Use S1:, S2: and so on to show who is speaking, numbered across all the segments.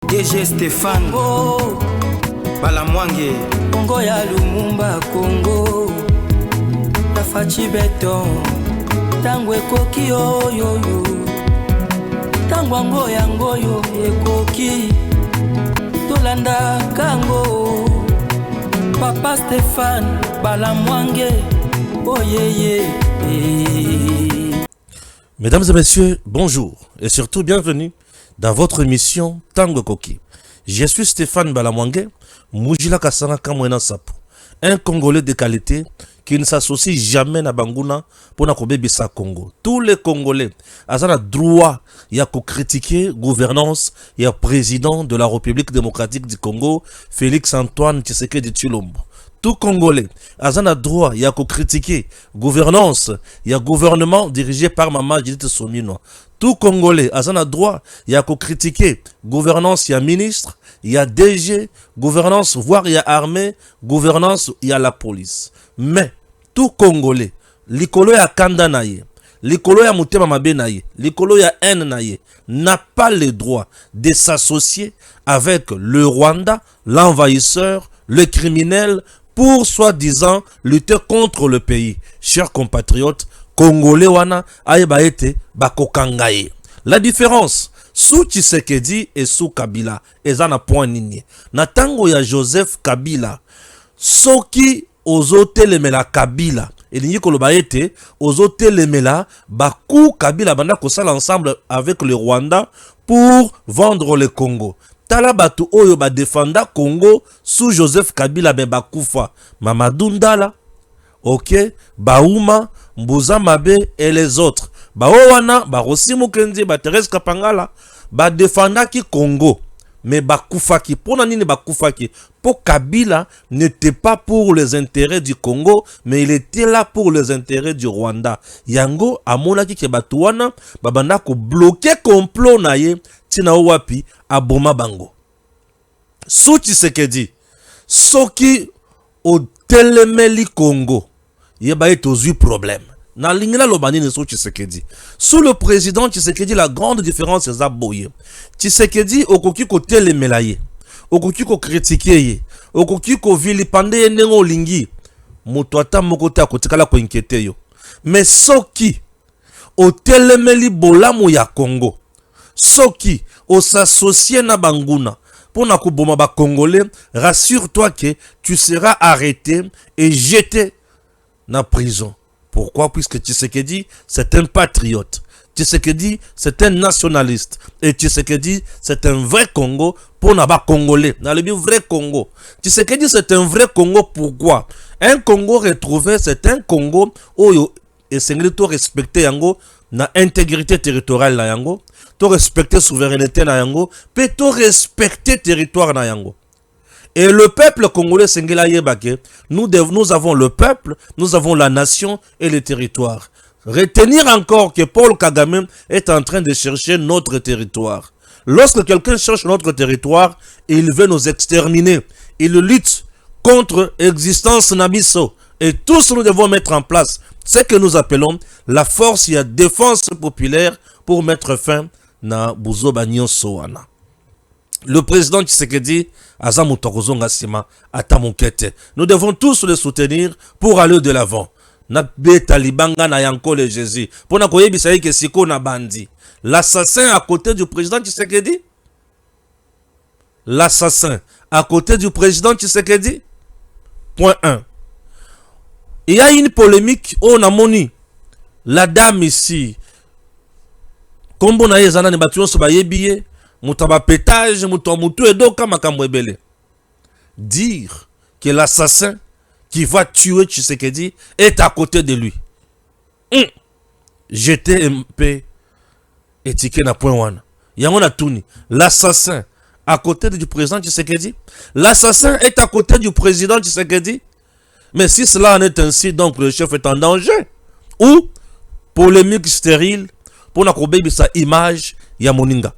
S1: DG Stéphane Balamwange
S2: Congo ya Lumumba Congo Tafachi Beton Tango ekoki oyo Tango ango yango yo ekoki Tolanda kango Papa Stéphane Balamwange Oh yeah.
S3: Mesdames et messieurs, bonjour et surtout bienvenue dans votre émission Tango Koki. Je suis Stéphane Balamwange, Mujila Kasana Kamwena Sapo, un Congolais de qualité qui ne s'associe jamais à Banguna pour na kobebisa Congo. Tous les Congolais ont droit à critiquer gouvernance et président de la République démocratique du Congo, Félix Antoine Tshisekedi Tshilombo. Tout Congolais a droit à critiquer gouvernance et gouvernement dirigé par Maman Judith Somino. Tout Congolais a droit à critiquer gouvernance et ministre, il y a DG, gouvernance voire il y a armée, gouvernance il y a la police. Mais tout Congolais, l'ikolo ya kanda naye, l'ikolo ya mutema mabe naye, l'ikolo ya haine naye, n'a pas le droit de s'associer avec le Rwanda, l'envahisseur, le criminel, pour soi-disant lutter contre le pays. Chers compatriotes, Congolais wana aeba ete bakokangaye. La différence sous Tshisekedi et sous Kabila ezana point nini. Na tango ya Joseph Kabila, soki ozotelemela Kabila elingi koloba ete ozotelemela baku Kabila banda kosala ensemble avec le Rwanda pour vendre le Congo. Tala batu oyo ba défenda Congo sous Joseph Kabila ben bakufa Mamadou Ndala, ok, Baouma, Mbuza Mabe et les autres. Baowana, Barosi Mukendi, Thérèse Kapangala, ba défenda ki Congo. Mais bakufa ki, pour nani ne bakufa ki, pour Kabila n'était pas pour les intérêts du Congo, mais il était là pour les intérêts du Rwanda. Yango amona ki ke batuwana, babanda ko bloquer complot na ye, tina wapi aboma bango. Sous Tshisekedi, soki o telemeli Congo, yeba etozu problème. Na lingela lobani ne sous Tshisekedi. Sous le président Tshisekedi, la grande différence c'est Zaboye. Tshisekedi okoki ko telemela ye, okoki ko critiquer ye, okoki ko vilipande ye nengo lingi. Moto ata moko te akotikala ko inquiéter yo. Mais soki o telemeli bolamu ya Congo, soki o s'associer na banguna pour na kuboma ba Congolais, rassure-toi que tu seras arrêté et jeté na prison. Pourquoi? Puisque Tshisekedi, c'est un patriote. Tshisekedi, c'est un nationaliste. Et Tshisekedi, c'est un vrai Congo pour na ba Congolais. Dans le vrai Congo. Tshisekedi, c'est un vrai Congo. Pourquoi? Un Congo retrouvé, c'est un Congo où et c'est to respecter yango na intégrité territoriale na yango, to respecter souveraineté na yango, pe to respecter territoire na yango. Et le peuple congolais sengela yebake, nous avons le peuple, nous avons la nation et le territoire. Retenir encore que Paul Kagame est en train de chercher notre territoire. Lorsque quelqu'un cherche notre territoire, il veut nous exterminer. Il lutte contre l'existence nabiso. Et tous nous devons mettre en place ce que nous appelons la force et la défense populaire pour mettre fin na buzo banyo soana. Le président Tshisekedi azamu tokozonga sima atamukete. Nous devons tous le soutenir pour aller de l'avant. Na beta libanga na yanko le Jésus. Pour na koyebisa ke siko na bandi. L'assassin à côté du président Tshisekedi. L'assassin à côté du président Tshisekedi. Point 1. Il y a une polémique on a moni. La dame ici. Kombo na yezana ne batuyon so ba yebiye. Moutaba pétage, moutou et donc makamwebele. Dire que l'assassin qui va tuer Tshisekedi est à côté de lui. J'étais un peu étiqueté na point one. Yamona Touni. L'assassin à côté du président Tshisekedi. L'assassin est à côté du président Tshisekedi. Mais si cela en est ainsi, donc le chef est en danger. Ou polémique stérile pour na kobebi sa image ya moninga.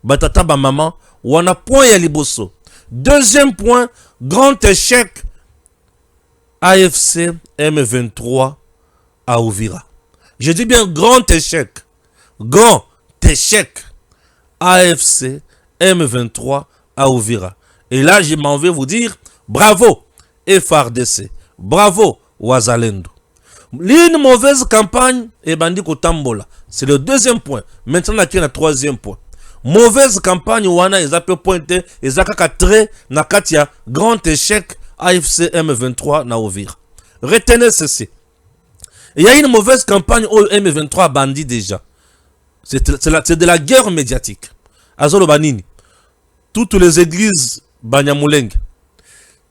S3: Batata ba maman, wana point ya liboso. Deuxième point, grand échec AFC M23 à Uvira. Je dis bien grand échec. Grand échec AFC M23 à Uvira. Et là, je m'en vais vous dire, bravo FARDC, bravo Wazalendo. Une mauvaise campagne, et bandi Kotambola. C'est le deuxième point. Maintenant, là, il y a le troisième point. Mauvaise campagne, wana, ils ont pointé, ils ont trait, na katia, grand échec, AFC M23 na Uvira. Retenez ceci. Il y a une mauvaise campagne au M23 bandit déjà. C'est de la guerre médiatique. Azolo Banini. Toutes les églises Banyamuleng,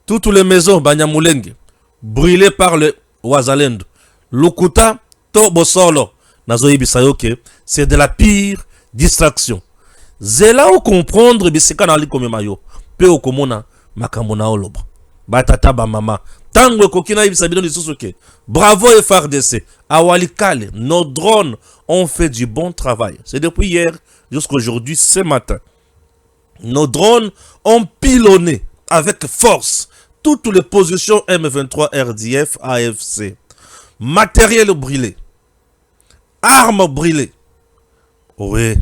S3: toutes les maisons Banyamuleng, brûlées par le Wazalendo. Lukuta, Tobosolo, Nazoyi Bisayoke, c'est de la pire distraction. Zela ou comprendre bisika na liko memayo, pe okomona makamona oloba. Batata ba mama. Tango kokina ibisabino lisusuke. Bravo FARDC. Awalikale, nos drones ont fait du bon travail. C'est depuis hier jusqu'à aujourd'hui, ce matin. Nos drones ont pilonné avec force toutes les positions M23, RDF, AFC. Matériel brûlé. Armes brûlées. Oui.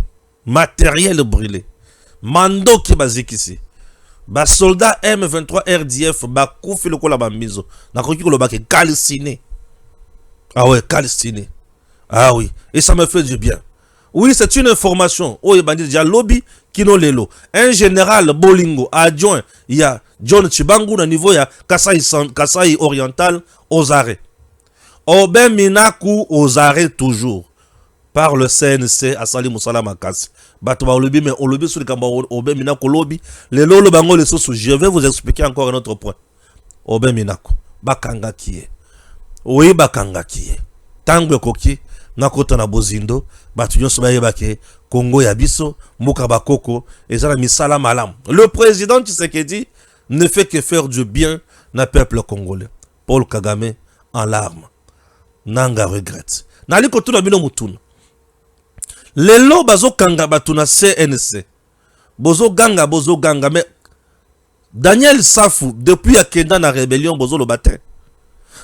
S3: Matériel brûlé. Mando qui basique ici. Ba soldat M23 RDF ba koufi le kola bambizo. Na koki ko lo ba ke calciné. Ah ouais, calciné. Ah oui, et ça me fait du bien. Oui, c'est une information. Oh, il y a lobby Kino Lelo. Un général Bolingo adjoint, il y a John Chibangu au niveau, il y a Kasai Oriental aux arrêts. Oben Minaku aux arrêts toujours. Par le CNC à Salim Moussala Makas. Batouba lobby, mais on lobby sur le Kambao, Oben Minaku lobby. Les lolo bango les sous. Je vais vous expliquer encore un autre point. Oben Minaku. Bakanga qui est. Oui, Bakanga qui est. Tangue Koki. Nakota na bozindo batu nyonso bayebake Congo ya biso muka bakoko ezala misala malam. Le président Tshisekedi ne fait que faire du bien na peuple congolais. Paul Kagame en larmes. Nanga regrette. Nali kotuna bino mutuna. Lelo bazo kanga batuna CNC. Bozo ganga mais Daniel Safou depuis akenda na rébellion bozo lo batin.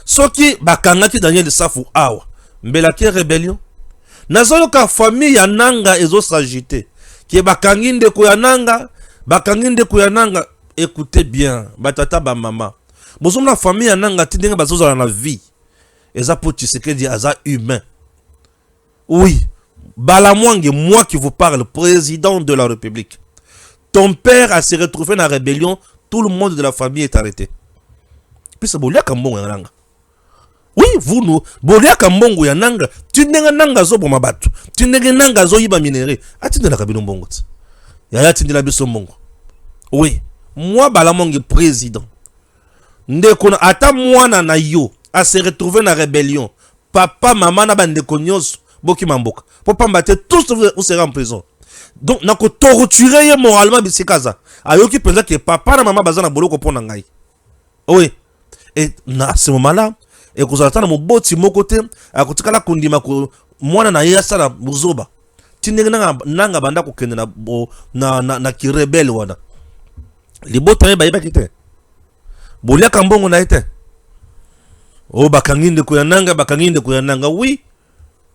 S3: Soki bakanga ki Daniel Safou awa. Mbelaki rébellion. Nazolo ka famille ya nanga ezo s'agiter. Ki bakanginde ko ya nanga, écoutez bien, batata ba mama. Bozo na famille ya nanga tindenge bazo za na vie. Eza po Tshisekedi aza humain. Oui, Balamwange, moi qui vous parle, président de la République. Ton père a se retrouvé dans la rébellion, tout le monde de la famille est arrêté. Puis c'est bolia kambongo ya nanga. Oui, vous nous, bolia kambongo ya nanga, tu n'enga nanga zo boma batu, tu n'enga nanga zo yiba minéré, atinde la kabino mbongo. Ya atinde la biso mbongo. Oui, moi Balamonge président. Ndeko na ata mwana na yo a se retrouver na rébellion. Papa, maman na bandeko nyos boki mamboka. Pour pas mbattre tous vous serez en prison. Donc nako torturer moralement bisikaza. Ayoki penza que papa na maman bazana boloko pona ngai. Oui. Et na ce moment-là, et que vous attendez mon beau timo côté, à côté kala kundima ko mwana na yasa na muzoba. Tinenga nanga banda ko kende na ki rebelle wana. Les beaux temps ba kite. Bolia kambongo na ete. Oh bakanginde ko yananga, oui.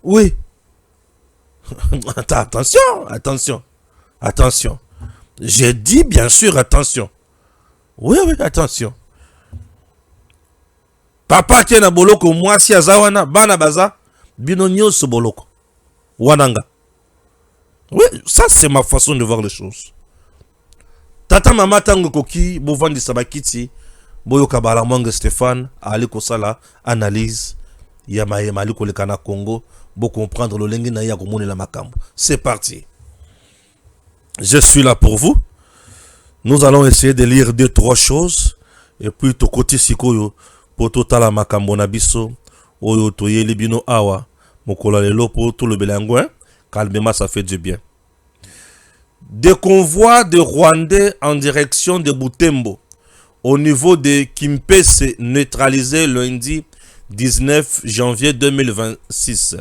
S3: Oui. Attention. J'ai dit bien sûr attention. Oui, attention. Papa qui est na boloko, moi si azawana, bana baza, bino nyoso boloko. Wananga. Oui, ça c'est ma façon de voir les choses. Tata mama tango koki, bovandi sabakiti, boyoka Balamonge Stéphane, ali kosala, analyse, yamaye mali kolekana Congo, bo comprendre le lengi na ya komone la makambo. C'est parti. Je suis là pour vous. Nous allons essayer de lire 2-3 choses, et puis to côté sikoyo, poto tala makambo na biso oyo toyeli bino awa mokola lelo po tout le belangouin calmement ça fait du bien. Des convois de Rwandais en direction de Butembo au niveau de Kimpese neutralisé lundi 19 janvier 2026.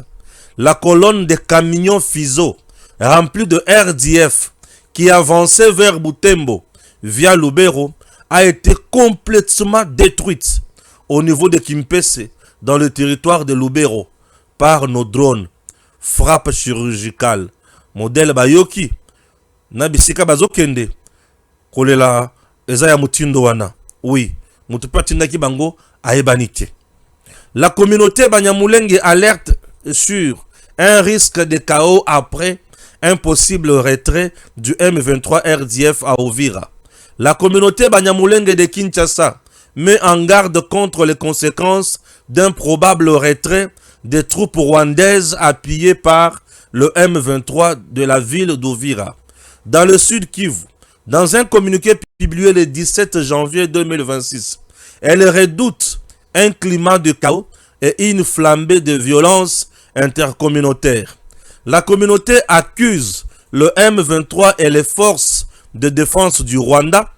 S3: La colonne de camions Fizo remplis de RDF qui avançait vers Butembo via Lubero a été complètement détruite au niveau de Kimpese, dans le territoire de Lubero, par nos drones. Frappe chirurgicale. Modèle Bayoki. na bisika bazokende kolela eza ya mutindo wana. Oui, mutupatindaki bango aebanite. La communauté Banyamulenge alerte sur un risque de chaos après un possible retrait du M23 RDF à Uvira. La communauté Banyamulenge de Kinshasa met en garde contre les conséquences d'un probable retrait des troupes rwandaises appuyées par le M23 de la ville d'Uvira. Dans le sud Kivu, dans un communiqué publié le 17 janvier 2026, elle redoute un climat de chaos et une flambée de violence intercommunautaire. La communauté accuse le M23 et les forces de défense du Rwanda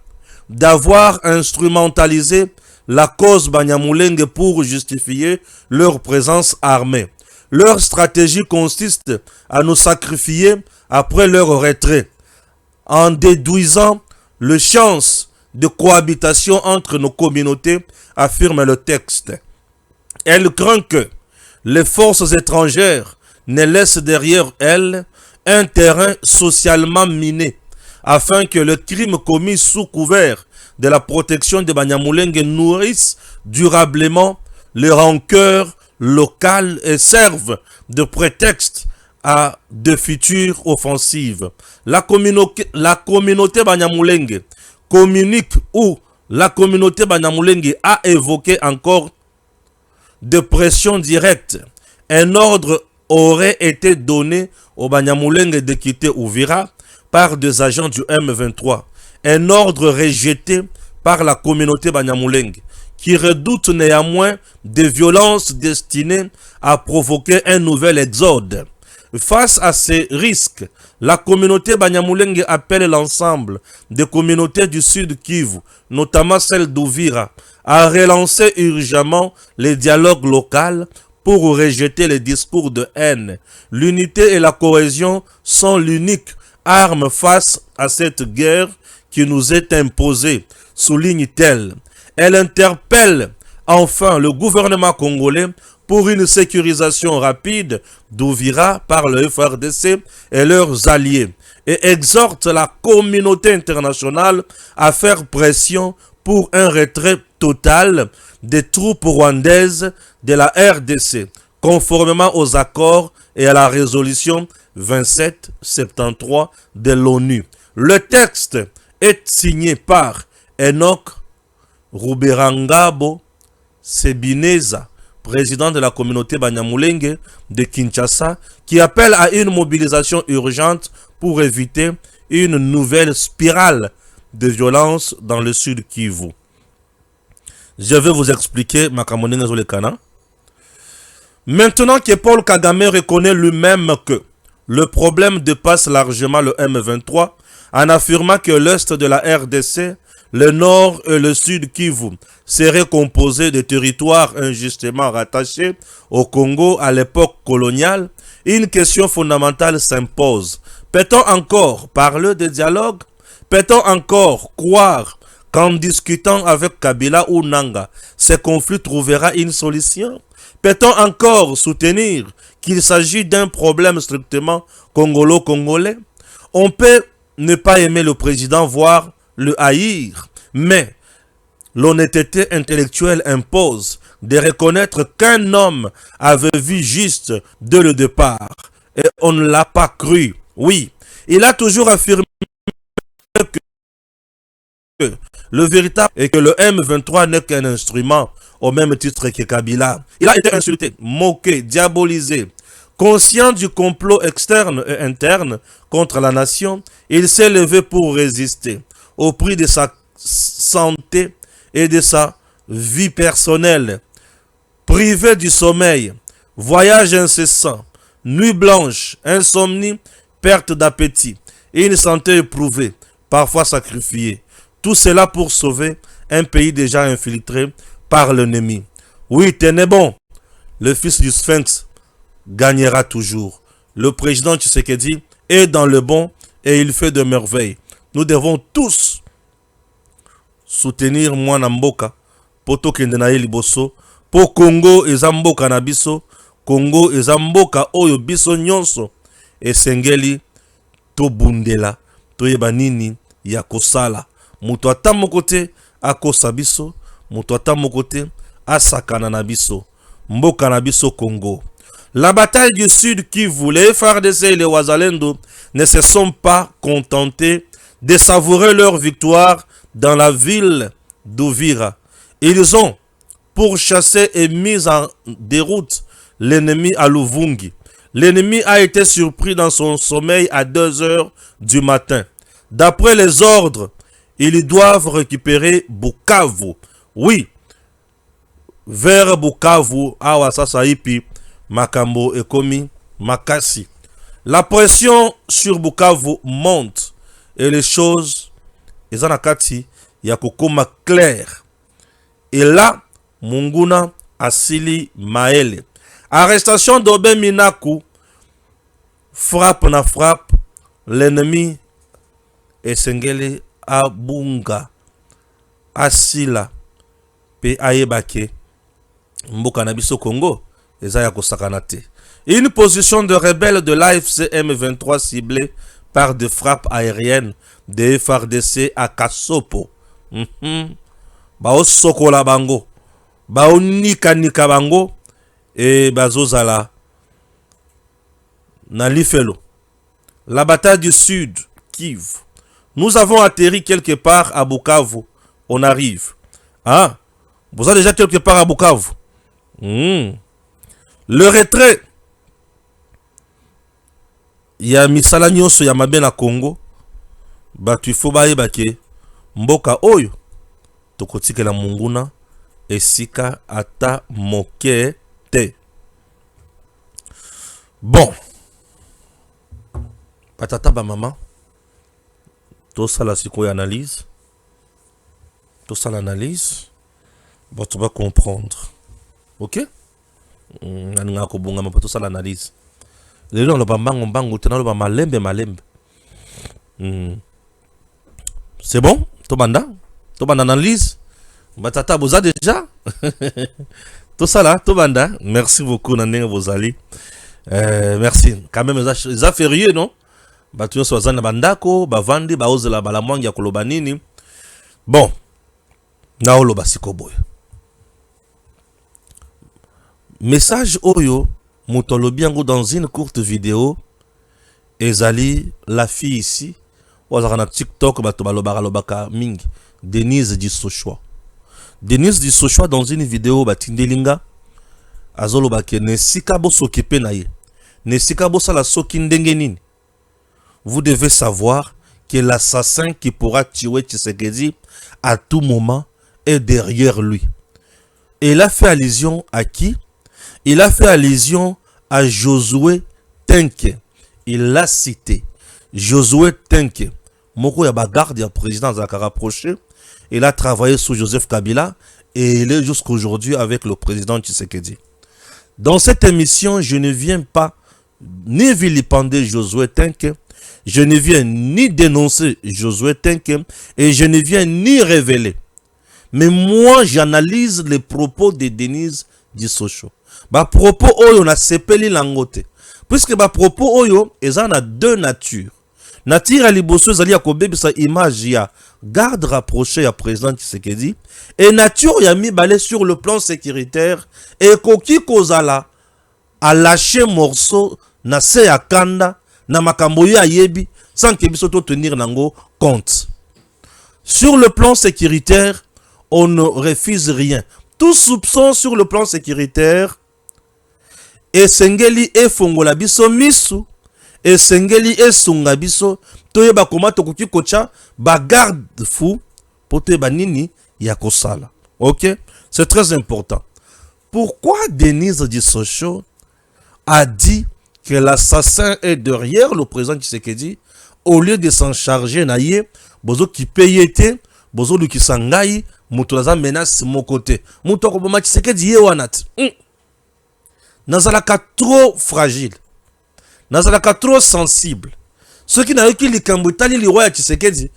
S3: d'avoir instrumentalisé la cause Banyamulenge pour justifier leur présence armée. Leur stratégie consiste à nous sacrifier après leur retrait, en déduisant les chances de cohabitation entre nos communautés, affirme le texte. Elle craint que les forces étrangères ne laissent derrière elles un terrain socialement miné, afin que le crime commis sous couvert de la protection de Banyamulenge nourrisse durablement les rancœurs locales et serve de prétexte à de futures offensives. La communauté Banyamulenge communique où la communauté Banyamulenge a évoqué encore de pression directe. Un ordre aurait été donné au Banyamulenge de quitter Uvira par des agents du M23. Un ordre rejeté par la communauté Banyamulenge, qui redoute néanmoins des violences destinées à provoquer un nouvel exode. Face à ces risques, la communauté Banyamulenge appelle l'ensemble des communautés du Sud Kivu, notamment celle d'Uvira, à relancer urgemment les dialogues locaux pour rejeter les discours de haine. L'unité et la cohésion sont l'unique arme face à cette guerre qui nous est imposée, souligne-t-elle. Elle interpelle enfin le gouvernement congolais pour une sécurisation rapide d'Uvira par le FRDC et leurs alliés et exhorte la communauté internationale à faire pression pour un retrait total des troupes rwandaises de la RDC, conformément aux accords et à la résolution 2773 de l'ONU. Le texte est signé par Enoch Ruberangabo Sebineza, président de la communauté Banyamulenge de Kinshasa, qui appelle à une mobilisation urgente pour éviter une nouvelle spirale de violence dans le sud Kivu. Je vais vous expliquer Makamonenge Zolekana. Maintenant que Paul Kagame reconnaît lui-même que le problème dépasse largement le M23, en affirmant que l'est de la RDC, le nord et le sud Kivu seraient composés de territoires injustement rattachés au Congo à l'époque coloniale, une question fondamentale s'impose. Peut-on encore parler de dialogue? Peut-on encore croire qu'en discutant avec Kabila ou Nanga, ce conflit trouvera une solution? Peut-on encore soutenir qu'il s'agit d'un problème strictement congolo-congolais? On peut ne pas aimer le président, voire le haïr, mais l'honnêteté intellectuelle impose de reconnaître qu'un homme avait vu juste dès le départ et on ne l'a pas cru. Oui, il a toujours affirmé que le véritable est que le M23 n'est qu'un instrument au même titre que Kabila. Il a été insulté, moqué, diabolisé. Conscient du complot externe et interne contre la nation, il s'est levé pour résister au prix de sa santé et de sa vie personnelle. Privé du sommeil, voyage incessant, nuit blanche, insomnie, perte d'appétit, et une santé éprouvée, parfois sacrifiée. Tout cela pour sauver un pays déjà infiltré par l'ennemi. Oui, tenez bon, le fils du Sphinx gagnera toujours. Le président Tshisekedi est dans le bon et il fait de merveilles. Nous devons tous soutenir Mwana Mboka, poto kendenaye liboso, po Congo eza mboka na biso, Congo eza mboka oyo biso nyonso, esengeli to bundela, toyeba nini ya kosala. Mutu ata moko te akosa biso, mutu ata moko te asakana na biso. Mboka na biso Congo. La bataille du Sud Kivu, les FARDC et les Wazalendo ne se sont pas contentés de savourer leur victoire dans la ville d'Uvira. Ils ont pourchassé et mis en déroute l'ennemi à Luvungi. L'ennemi a été surpris dans son sommeil à 2 heures du matin. D'après les ordres, ils doivent récupérer Bukavu. Oui, vers Bukavu, awa sasa ipi, Makambo ekomi makasi. La pression sur Bukavu monte et les choses, ezanakati ya kokoma clair. Et là, Munguna Asili Maele. Arrestation d'Obe Minaku. Frappe na frappe. L'ennemi Esengele Abunga Asila Pe Ayebake Mboka na biso Congo. Ezaya kosakanate. Une position de rebelle de l'AFC M23 ciblée par des frappes aériennes de FARDC à Kasopo. Bao sokola bango. Bao nika bango. Et bazozala. Nalifelo. La bataille du Sud, Kivu. Nous avons atterri quelque part à Bukavu. On arrive. Ah, vous êtes déjà quelque part à Bukavu. Le retrait. Il y a misala nyonso ya mabe na Congo. Batu fo baye bake. Mboka oyo. Tokotike la munguna. Esika ata moke te. Bon. Patata ba maman. Tout ça la siko analyse. Tout ça l'analyse. Bon, tu vas comprendre. Ok? Tout ça l'analyse. Les gens le bambango tenant le malembe. C'est bon? Tobanda analyse. Batata boza déjà. Tout ça là, Tobanda. Merci beaucoup Nandeng Bozali. Merci. Quand même les a férié non? Batuyo swazana bandako, bavandi baozela balamwangi ya koloba nini. Bon. Naolo basiko boy. Message Oyo, Moutolobiango dans une courte vidéo. Ezali, la fille ici. Wazarana TikTok, batobalobaka ming. Denise Dissochoa. Denise Dissochoa dans une vidéo, batindelinga. Azolo bake, ne sikabo sokepe na ye. Ne sikabo sala sokindenge nini. Vous devez savoir que l'assassin qui pourra tuer Tshisekedi à tout moment est derrière lui. Et il a fait allusion à qui? Il a fait allusion à Josué Tenke. Il l'a cité. Josué Tenke. Moko ya bagarde ya président Zaka rapproché. Il a travaillé sous Joseph Kabila et il est jusqu'aujourd'hui avec le président Tshisekedi. Dans cette émission, je ne viens pas ni vilipender Josué Tenke. Je ne viens ni dénoncer Josué Tenke et je ne viens ni révéler. Mais moi, j'analyse les propos de Denise Dissochoa. Ba propos oyo na sepeli langote. Puisque ba propos oyo, eza na deux natures. Nature ya liboso ezali ya kobebisa image ya garde rapproché ya président Tshisekedi. Et nature ya mibale sur le plan sécuritaire. Et koki kozala a lâché morceau na se ya kanda. Na makambo ya yebi sans que biso to tenir nango compte. Sur le plan sécuritaire, on ne refuse rien. Tout soupçon sur le plan sécuritaire et sengeli e fongola biso misu et sengeli e sunga biso toyeba koma tokoki kocha ba garde fou pote banini ya kosala. OK? C'est très important. Pourquoi Denise Dissochoa a dit que l'assassin est derrière le président Tshisekedi, au lieu de s'en charger, naïe, bozo qui payete, bozo lu qui sangai, mutulaza menace mon côté. Mutoko boma Tshisekedi ye wanat. Nazalaka trop fragile. Nazalaka trop sensible. Ceux qui n'ont que les kambutali li roi Tshisekedi,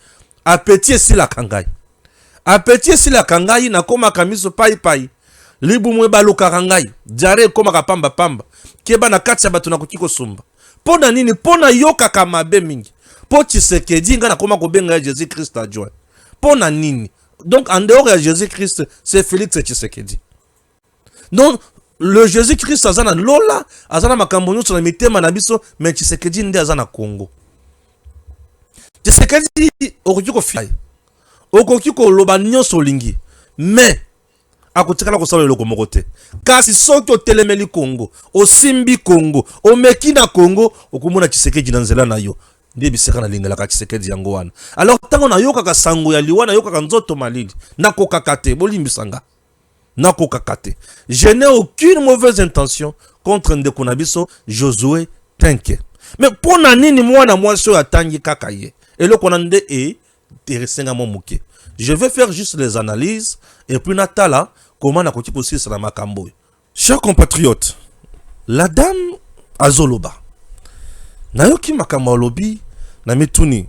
S3: appétit si la kangai. Appétit si la kangai na koma kamiso pai pai. Libu mweba lukarangai. Diare koma kapamba pamba. Keba na kati ya batu na kutiko sumba. Pona nini? Pona yoka kamabe mingi. Po Tshisekedi nga na koma ko benga Jésus Christ adjoint. Po na nini? Donc en dehors de Jésus Christ, c'est Félix Tshisekedi. Donc le Jésus Christ azana lola, azana makambo nyonso na mitema na biso, mais Tshisekedi nde azana Congo. Tshisekedi okoki ko fly. Okoki ko loba nyonso lingi. Mais akotikala ko sala eloko moko te. Kasi soki otelemeli Congo, osimbi Congo, omeki na Congo, okomona Tshisekedi na nzela na yo. Nde biseka na lingela ka Tshisekedi yango wana. Alors tango na yoka ka sango ya liwa na yoka ka nzoto malili, nakoka kate bolimbisanga. Nakoka kate. Je n'ai aucune mauvaise intention contre ndeko na biso Josué Tenke. Mais pour na nini mwana mwasi oyo atangi kaka ye. Eloko na nde interessenga mo muke. Je vais faire juste les analyses et puis natala comment na koti possible sur la makambo. Chers compatriotes, la dame azoloba. Na yoki makambo lobi na mituni.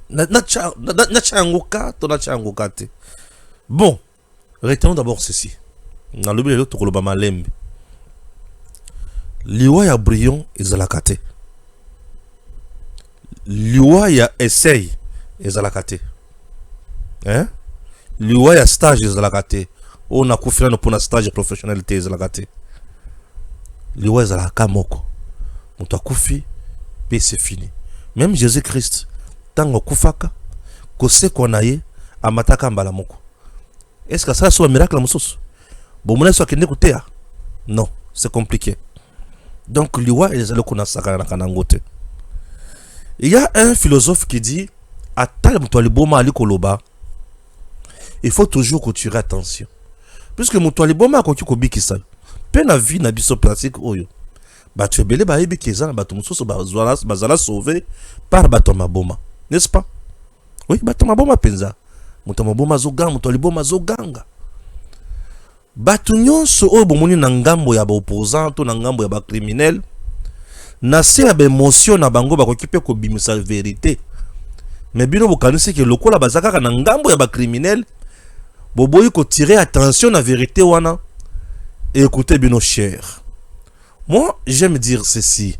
S3: Na changoka to na changoka te. Bon, retenons d'abord ceci. Na lobi le to koloba malembe. Liwa ya Brion ezalakate. Liwa ya essaye ezalakate. Hein? Liwa ya stage ezalakate. On a kufila pour na stage professionnel te ezalakate. Liwa ezalaka moko. Mutu akufi pe c'est fini. Même Jésus Christ tango kufaka koseko na ye amataka mbala moko. Est-ce que ça soit un miracle mususu? Bon mona so kende kutea? Non, c'est compliqué. Donc liwa ezalo kuna saka na kanangote. Il y a un philosophe qui dit atal mutu aliboma alikoloba. Il faut toujours que tu aies attention. Puisque mutu aliboma akoki kobikisa. Pe na vie na biso pratique oyo. Ba tu ebele ba yebi keza na bato mususu bazala sauvé par bato maboma, n'est-ce pas? Oui, bato maboma penza. Mutu maboma zoganga, mutu aliboma zoganga. Bato nyonso oyo bomoni na ngambo ya ba opposant to na ngambo ya ba criminel na se ya ba émotion na bango bakoki pe ko bimisa vérité. Mais bino bokanisi ke lokola bazaka na ngambo ya ba criminel boboyi ko tirer attention na vérité wana. Et écoutez bino cher. Moi, j'aime dire ceci.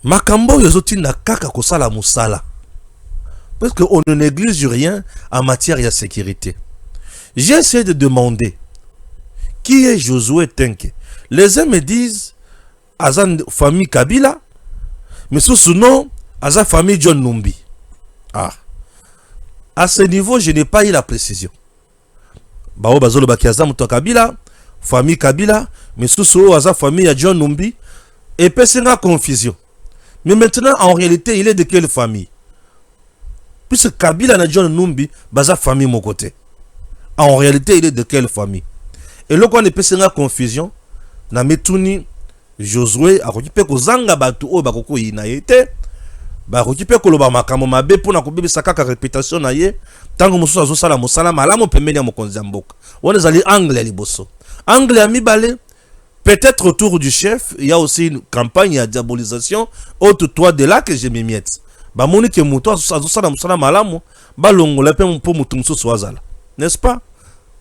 S3: Makambo yozoti na kaka kosala musala. Parce qu'on ne néglige rien en matière de sécurité. J'ai essayé de demander qui est Josué Tenke. Les uns me disent Azan famille Kabila, mais sous ce nom, Azan famille John Numbi. Ah. À ce niveau, je n'ai pas eu la précision. Bao bazolo bakiaza muto Kabila, famille Kabila, mais sous ce nom, Azan famille John Numbi. Et puis c'est une confusion. Mais maintenant, en réalité, il est de quelle famille? Puisque Kabila na John Numbi, baza famille mon côté. En réalité, il est de quelle famille? Et là, quand on est une confusion, na metuni Josué a occupé ko zanga batu o bakoko inaete, ba occupé ko loba makamo mabe pona ko bebisa kaka réputation na ye, tango mususu azosala mosala malamu pembeni ya mokonzi ya mboka. On est allé anglais liboso. Anglais a mibale. Peut-être autour du chef, il y a aussi une campagne de diabolisation. Autre toi de là que je me miette. Ba moni ke muto azosala mosala malamu, ba longola pe mpo mutu mususu azala. N'est-ce pas?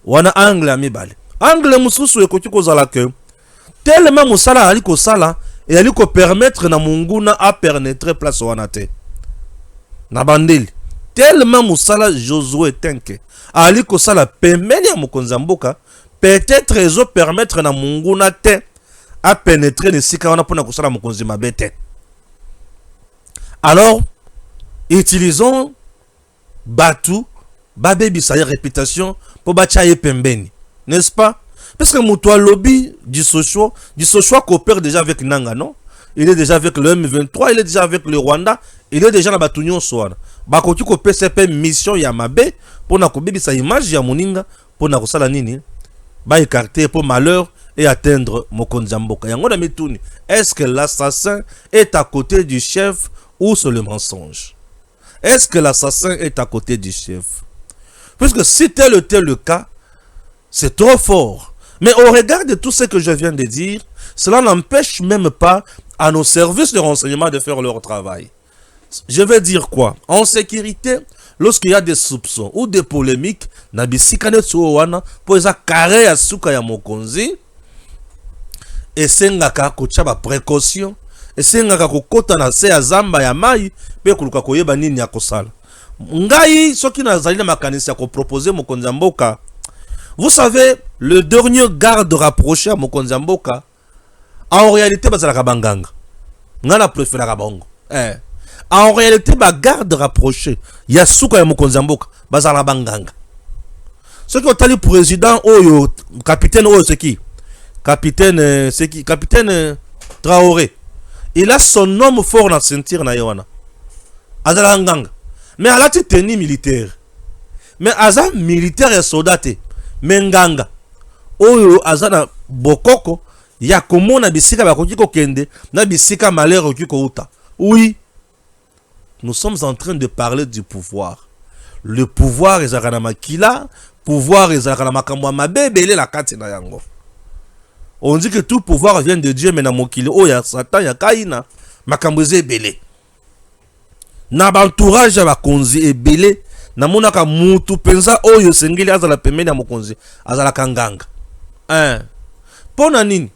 S3: Wana anglais a mibale. Anglais mususu ekoki kozala ke tellement musala ali ko sala et ali ko permettre na munguna a pénétrer place wana te. Na bandeli. Tellement musala Josué Tenke ali ko sala pembeni ya mokonzi mboka, peut-être ezo permettre na munguna te a pénétrer ne sika wana pona ko sala mokonzi mabete. Alors, utilisons batu babebi sa réputation pour bachaye pembeni, n'est-ce pas? Parce que Moutoua lobby du Sochua coopère déjà avec Nanga, non? Il est déjà avec le M23, il est déjà avec le Rwanda, il est déjà dans Batunion Soana. Bakotu ko PCP mission Yamabe pour na ko sa image ya moninga pour na ko sala nini? Ba écarter pour malheur et atteindre Mokonzi Mboka. Yango na metuni. Est-ce que l'assassin est à côté du chef ou c'est le mensonge? Est-ce que l'assassin est à côté du chef? Puisque si tel était le cas, c'est trop fort. Mais au regard de tout ce que je viens de dire, cela n'empêche même pas à nos services de renseignement de faire leur travail. Je vais dire quoi? En sécurité, lorsqu'il y a des soupçons ou des polémiques, nabisikane tsuwana pour eza carré ya suka ya mokonzi, et sengaka kocha ba précaution, esengaka kokota na se ya zamba ya mai pe koluka koyeba nini ya kosala. Ngai soki nazali na makanisi ya proposer mokonzi ya mboka. Vous savez, le dernier garde rapproché à mokonzi ya mboka en réalité bazalaka banganga. Ngana préférera bango. En réalité ba garde rapproché ya suka ya mokonzi ya mboka bazala banganga. Ce qui est le président oyo capitaine oyo c'est qui? Capitaine c'est qui? Capitaine Traoré. Il a son homme fort dans ceinture na yowana. Azala nganga. Mais à la tenue militaire. Mais aza militaire et soldat. Mais nganga. Oyo azana bokoko ya komona bisika bakoki kokende na bisika malheur oki kouta. Oui. Nous sommes en train de parler du pouvoir. Le pouvoir est à makila, pouvoir est à makamwa mabebele la kati na yango. On dit que tout pouvoir vient de Dieu mais na mokili o ya Satan ya kaina makamboze ebele. Na ba entourage ya bakonzi ebele na monaka mutu penza oyo sengeli azala pemene ya mokonzi azala kanganga. Pona nini?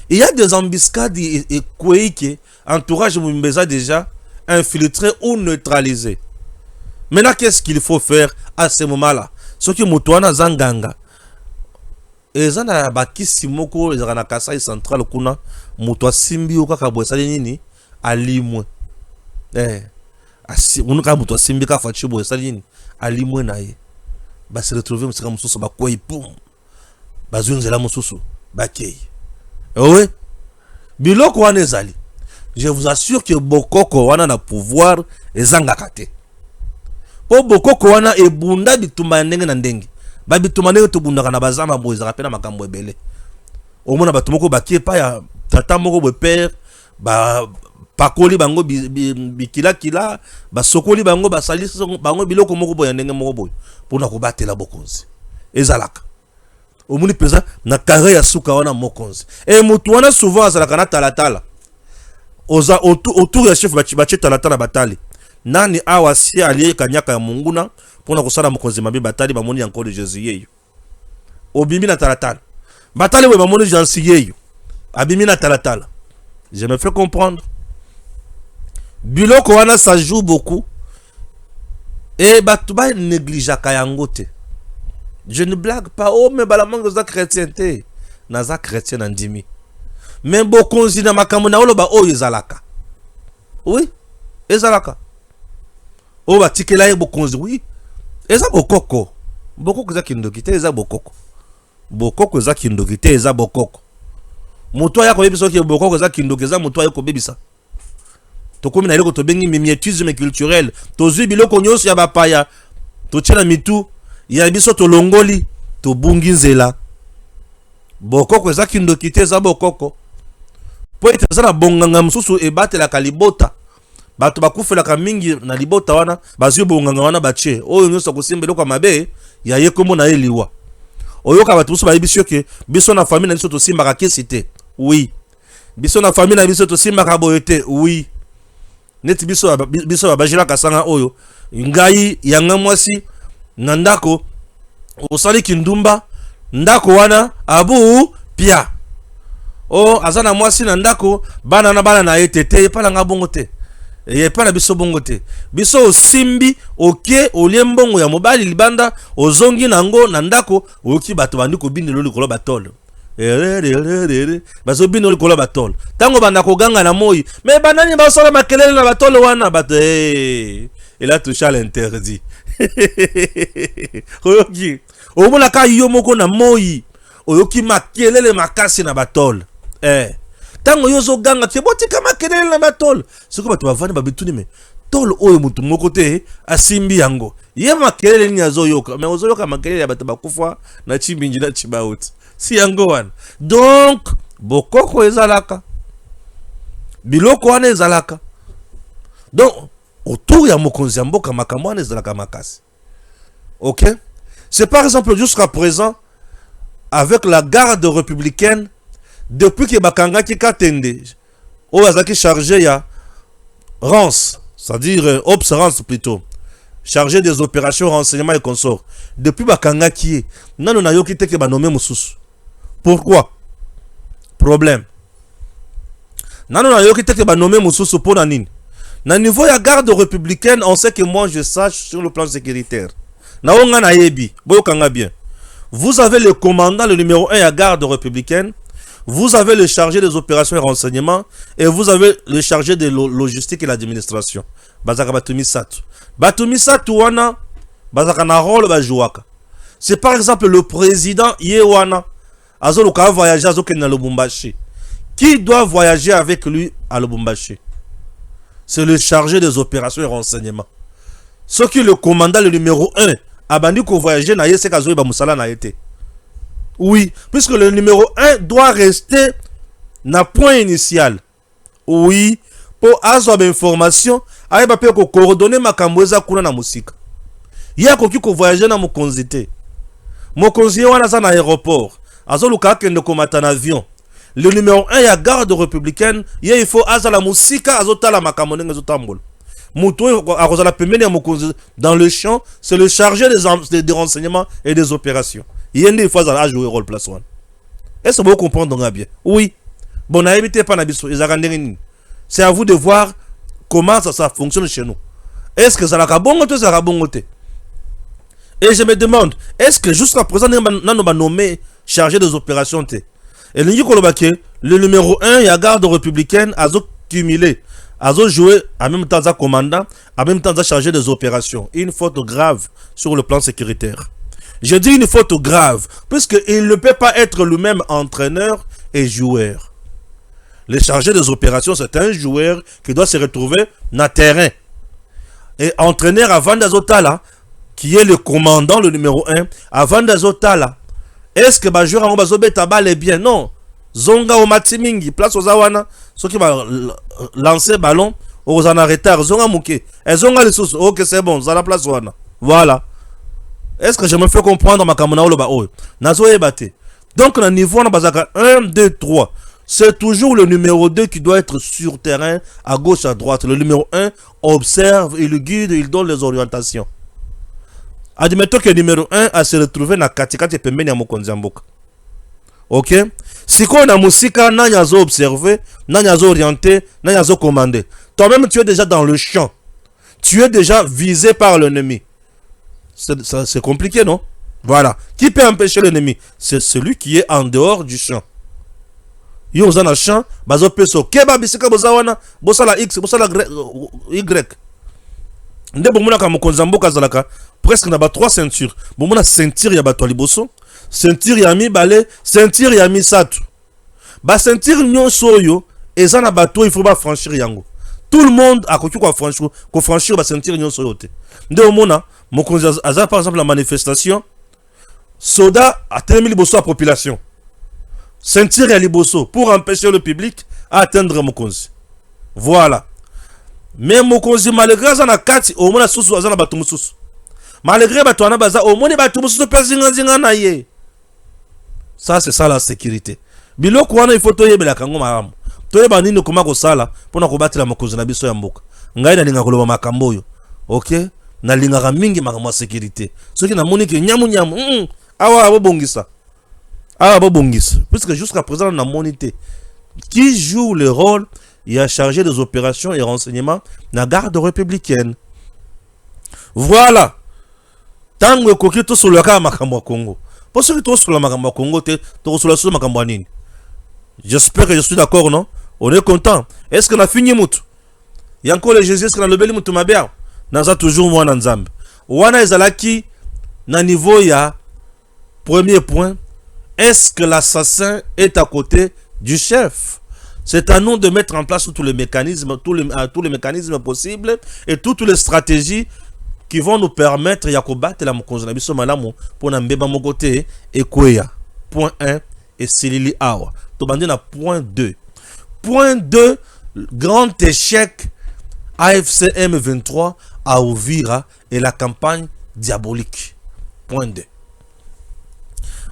S3: Il y a des embuscades et kweike entourage mumbeza déjà infiltré ou neutralisé. Maintenant, qu'est-ce qu'il faut faire à ce moment-là? Ce qui mutouana zanganga. Et zana baki simoko ezana Kasai central kuna mutwa simbi okaka bwesali nini alimwe. Unuka mutwa simbi ka fachi bwesali nini alimwe naye. Ba se retrouver musika mususu ba koi pum. Bazunzela mususu bakei. Oui. Biloko wana ezali. Je vous assure que bokoko wana na pouvoir ezanga kate. Po bokoko wana ebunda bituma ndenge na ndenge. Ba bituma ndenge to bunda kana bazama boza kapena makambo ebele. Omona batu moko bakie pa ya tata moko bo père ba pakoli bango bikila kila ba sokoli bango ba salisi bango biloko moko boya ndenge moko boyo pona ko batela bokonzi. Ezalaka. Omuni pesa na kare ya suka wana mokonzi. E mutu wana souvent azalaka na talatala. Autour ya chef bachi talatala batali. Nani awa si aliye kanyaka ya munguna pona kusala mokonzi mabi batali bamoni yanko de Jésus yeyo. Obimi na talatala. Batali we bamoni jansi yeyo. Abimi na talatala. Je me fais comprendre. Biloko wana ça joue beaucoup. Et batuba néglige kayangote. Je ne blague pas. Oh mais balamango za chrétienté. Naza chrétien andimi. Mais bokonzi na makambo na oloba o ezalaka. Oui, ezalaka. O batikela ye bokonzi oui. Eza bokoko. Bokoko za kindokite eza bokoko. Bokoko za kindokite eza bokoko. Moto ya ko yebiso ke bokoko za kindoki eza moto ya ko bebisa. To komi na eloko to bengi mimétisme culturel. To zui biloko nyonso ya bapaya. To tshela mitu ya biso to longoli to bungi nzela. Bokoko eza kindokite eza bokoko. Po ete zana bonganga mususu ebatela kalibota. Bato bakufelaka mingi na libota wana bazwi bonganga wana bache. Oyo nyonso kosimba eloko mabe ya yekombo na eliwa. Oyoka bato mususu bayebisi ke biso na famille na biso to simbaka kesite. Oui. Biso na famille na biso to simbaka boyete. Oui. Neti biso bajila kasanga oyo. Ngai yanga mwasi na ndako osali kindumba ndako wana abu pia. Oh azana mwasi na ndako bana na etete epala nga bongo te. Epala biso bongo te. Biso osimbi oke oliembongo ya mobali libanda ozongi nango na ndako oki bato bandi ko bindelo likolo batolo. Bazo bindelo likolo batolo. Tango banda ko ganga na moi, mais banani basala makelele na batolo wana bato il a touché à l'interdit. Oyoki omona ka yo moko na moi oyoki makelele makasi na batolo. Tango yozo ganga te botika makelele na batolo. Siko bato bavani babituni me tolo oyo mutu moko te asimbi yango. Ye makelele ni azoyoka, mais ozoyoka makelele ya bato bakufa na chimbinji na chibauti. Si yango wana. Donc bokoko ezalaka. Biloko wana ezalaka. Donc autour ya mokonzi ya mboka makambo wana ezalaka makasi. OK? C'est par exemple jusqu'à présent avec la garde républicaine depuis que bakanga ki katende o azaki chargé ya Rance, c'est-à-dire Ops Rance plutôt, chargé des opérations renseignement et consorts. Depuis bakanga ki nano na yoki teke ba nommé mususu. Pourquoi? Problème. Non, non, non, il y a nommé Moussoussou pour Nanine. Na niveau ya garde républicaine, on sait que moi je sache sur le plan sécuritaire. Na onga na yebi, boyokanga bien. Vous avez le commandant, le numéro 1 à garde républicaine. Vous avez le chargé des opérations et renseignements. Et vous avez le chargé de logistique et l'administration. Bazaka Batumi Satou. Batumi Satou wana, bazaka na rôle bajouaka. C'est par exemple le président Yewana. Azo luka voyager azo kena Lubumbashi. Qui doit voyager avec lui à Lubumbashi? C'est le chargé des opérations et renseignements. Ce qui est le commandant, le numéro 1, a bandu qu'on voyageait na yese kazo iba musala na été. Oui, puisque le numéro 1 doit rester na point initial. Oui, pour avoir information, aïe ba pe ko coordonner makamboza kuna na musika. Ya koki ko voyager na mokonzité. Mokonzi wana za na aéroport. Azo luka kende komata na avion. Le numéro 1 ya garde républicaine, il faut azala musika azotala makamone ngezotambol. Moutou akozala pembeni ya mokonzi dans le champ, c'est le chargé des renseignements et des opérations. Il faut azala jouer rôle place one. Est-ce que vous comprenez donc bien? Oui. Bon, na évité pas na biso, c'est à vous de voir comment ça fonctionne chez nous. Est-ce que ça la kabongote, ça la kabongote? Et je me demande, est-ce que jusqu'à présent, nous avons nommé chargé des opérations T? Et le numéro 1, il y a garde républicaine, a cumulé, a joué en même temps à commandant, en même temps à chargé des opérations. Une faute grave sur le plan sécuritaire. Je dis une faute grave, puisqu'il ne peut pas être lui-même entraîneur et joueur. Le chargé des opérations, c'est un joueur qui doit se retrouver dans le terrain. Et entraîneur avant d'Azotala, qui est le commandant, le numéro 1, avant d'Azotala. Est-ce que le joueur en Bazobé Tabal est bien? Non. Zonga au Matimingi, place aux Awana, ceux qui vont lancer ballon, aux en retard, Zonga Mouké. Et Zonga les sous, ok, c'est bon, Zala place Wana. Voilà. Est-ce que je me fais comprendre ma kamona ou le baoui? Nazo ebate. Donc, le niveau, on a 1, 2, 3. C'est toujours le numéro 2 qui doit être sur terrain, à gauche, à droite. Le numéro 1 observe, il guide, il donne les orientations. Admettons que le numéro 1 a se retrouvé dans Katikati et Pembeni à Mokonzamboka. Ok? Si on a Moussika, n'a pas observé, n'a pas orienté, n'a pas commandé. Toi-même, tu es déjà dans le champ. Tu es déjà visé par l'ennemi. C'est compliqué, non? Voilà. Qui peut empêcher l'ennemi? C'est celui qui est en dehors du champ. Yo dans le champ, bazo peso keba bisika bozawana, bosala X, bosala Y. Nde bomona ka mokonzamboka zalaka presque na ba 3 ceintures. Bomona ceinture ya bato liboso, ceinture ya mibale, ceinture ya misatu. Ba ceinture nyonso yo eza na bato il faut ba franchir yango. Tout le monde a koki ko franchir ba ceinture nyonso yo te. Nde omona mokonzi aza par exemple la manifestation, soda a terminé liboso la population. Ceinture ya liboso pour empêcher le public à atteindre mokonzi. Voilà. Mais mokonzi malgré ça na kati au moins susu azana batu mususu. Malgré batu ana baza au moins batu mususu pezinga na ye. Ça c'est ça la sécurité. Biloko wana il faut toyebela kango malamu. Toyeba nini koma ko sala pona ko batela mokonzi na biso ya mboka. Ngai na linga koloba makambo yo. OK? Na linga mingi makambo sécurité. Soki na moni ke nyamu awa abobongisa. Ah, Bongis, puisque jusqu'à présent, on a monité. Qui joue le rôle? Il a chargé des opérations et renseignements la garde républicaine. Voilà. Tango kokito sur le cas Makambo Congo. Pour ceux qui sont sur le Makambo Congo, tu es sur le Makambo Nini. J'espère que je suis d'accord, non? On est content. Est-ce qu'on a fini mout? Il y a encore les Jésus, est-ce qu'on a le bel moutou ma bien? Naza toujours moi dans Zamb. Wana ezalaki na niveau ya premier point. Est-ce que l'assassin est à côté du chef? C'est à nous de mettre en place tous les mécanismes, tous les mécanismes possibles et toutes les stratégies qui vont nous permettre de combattre la mokonzanabiso malamu pour n'embeba mon côté et quoi. Point 1 et Silili Awa. Tobandi na point 2. Point 2, grand échec AFC M23 à Uvira et la campagne diabolique. Point 2.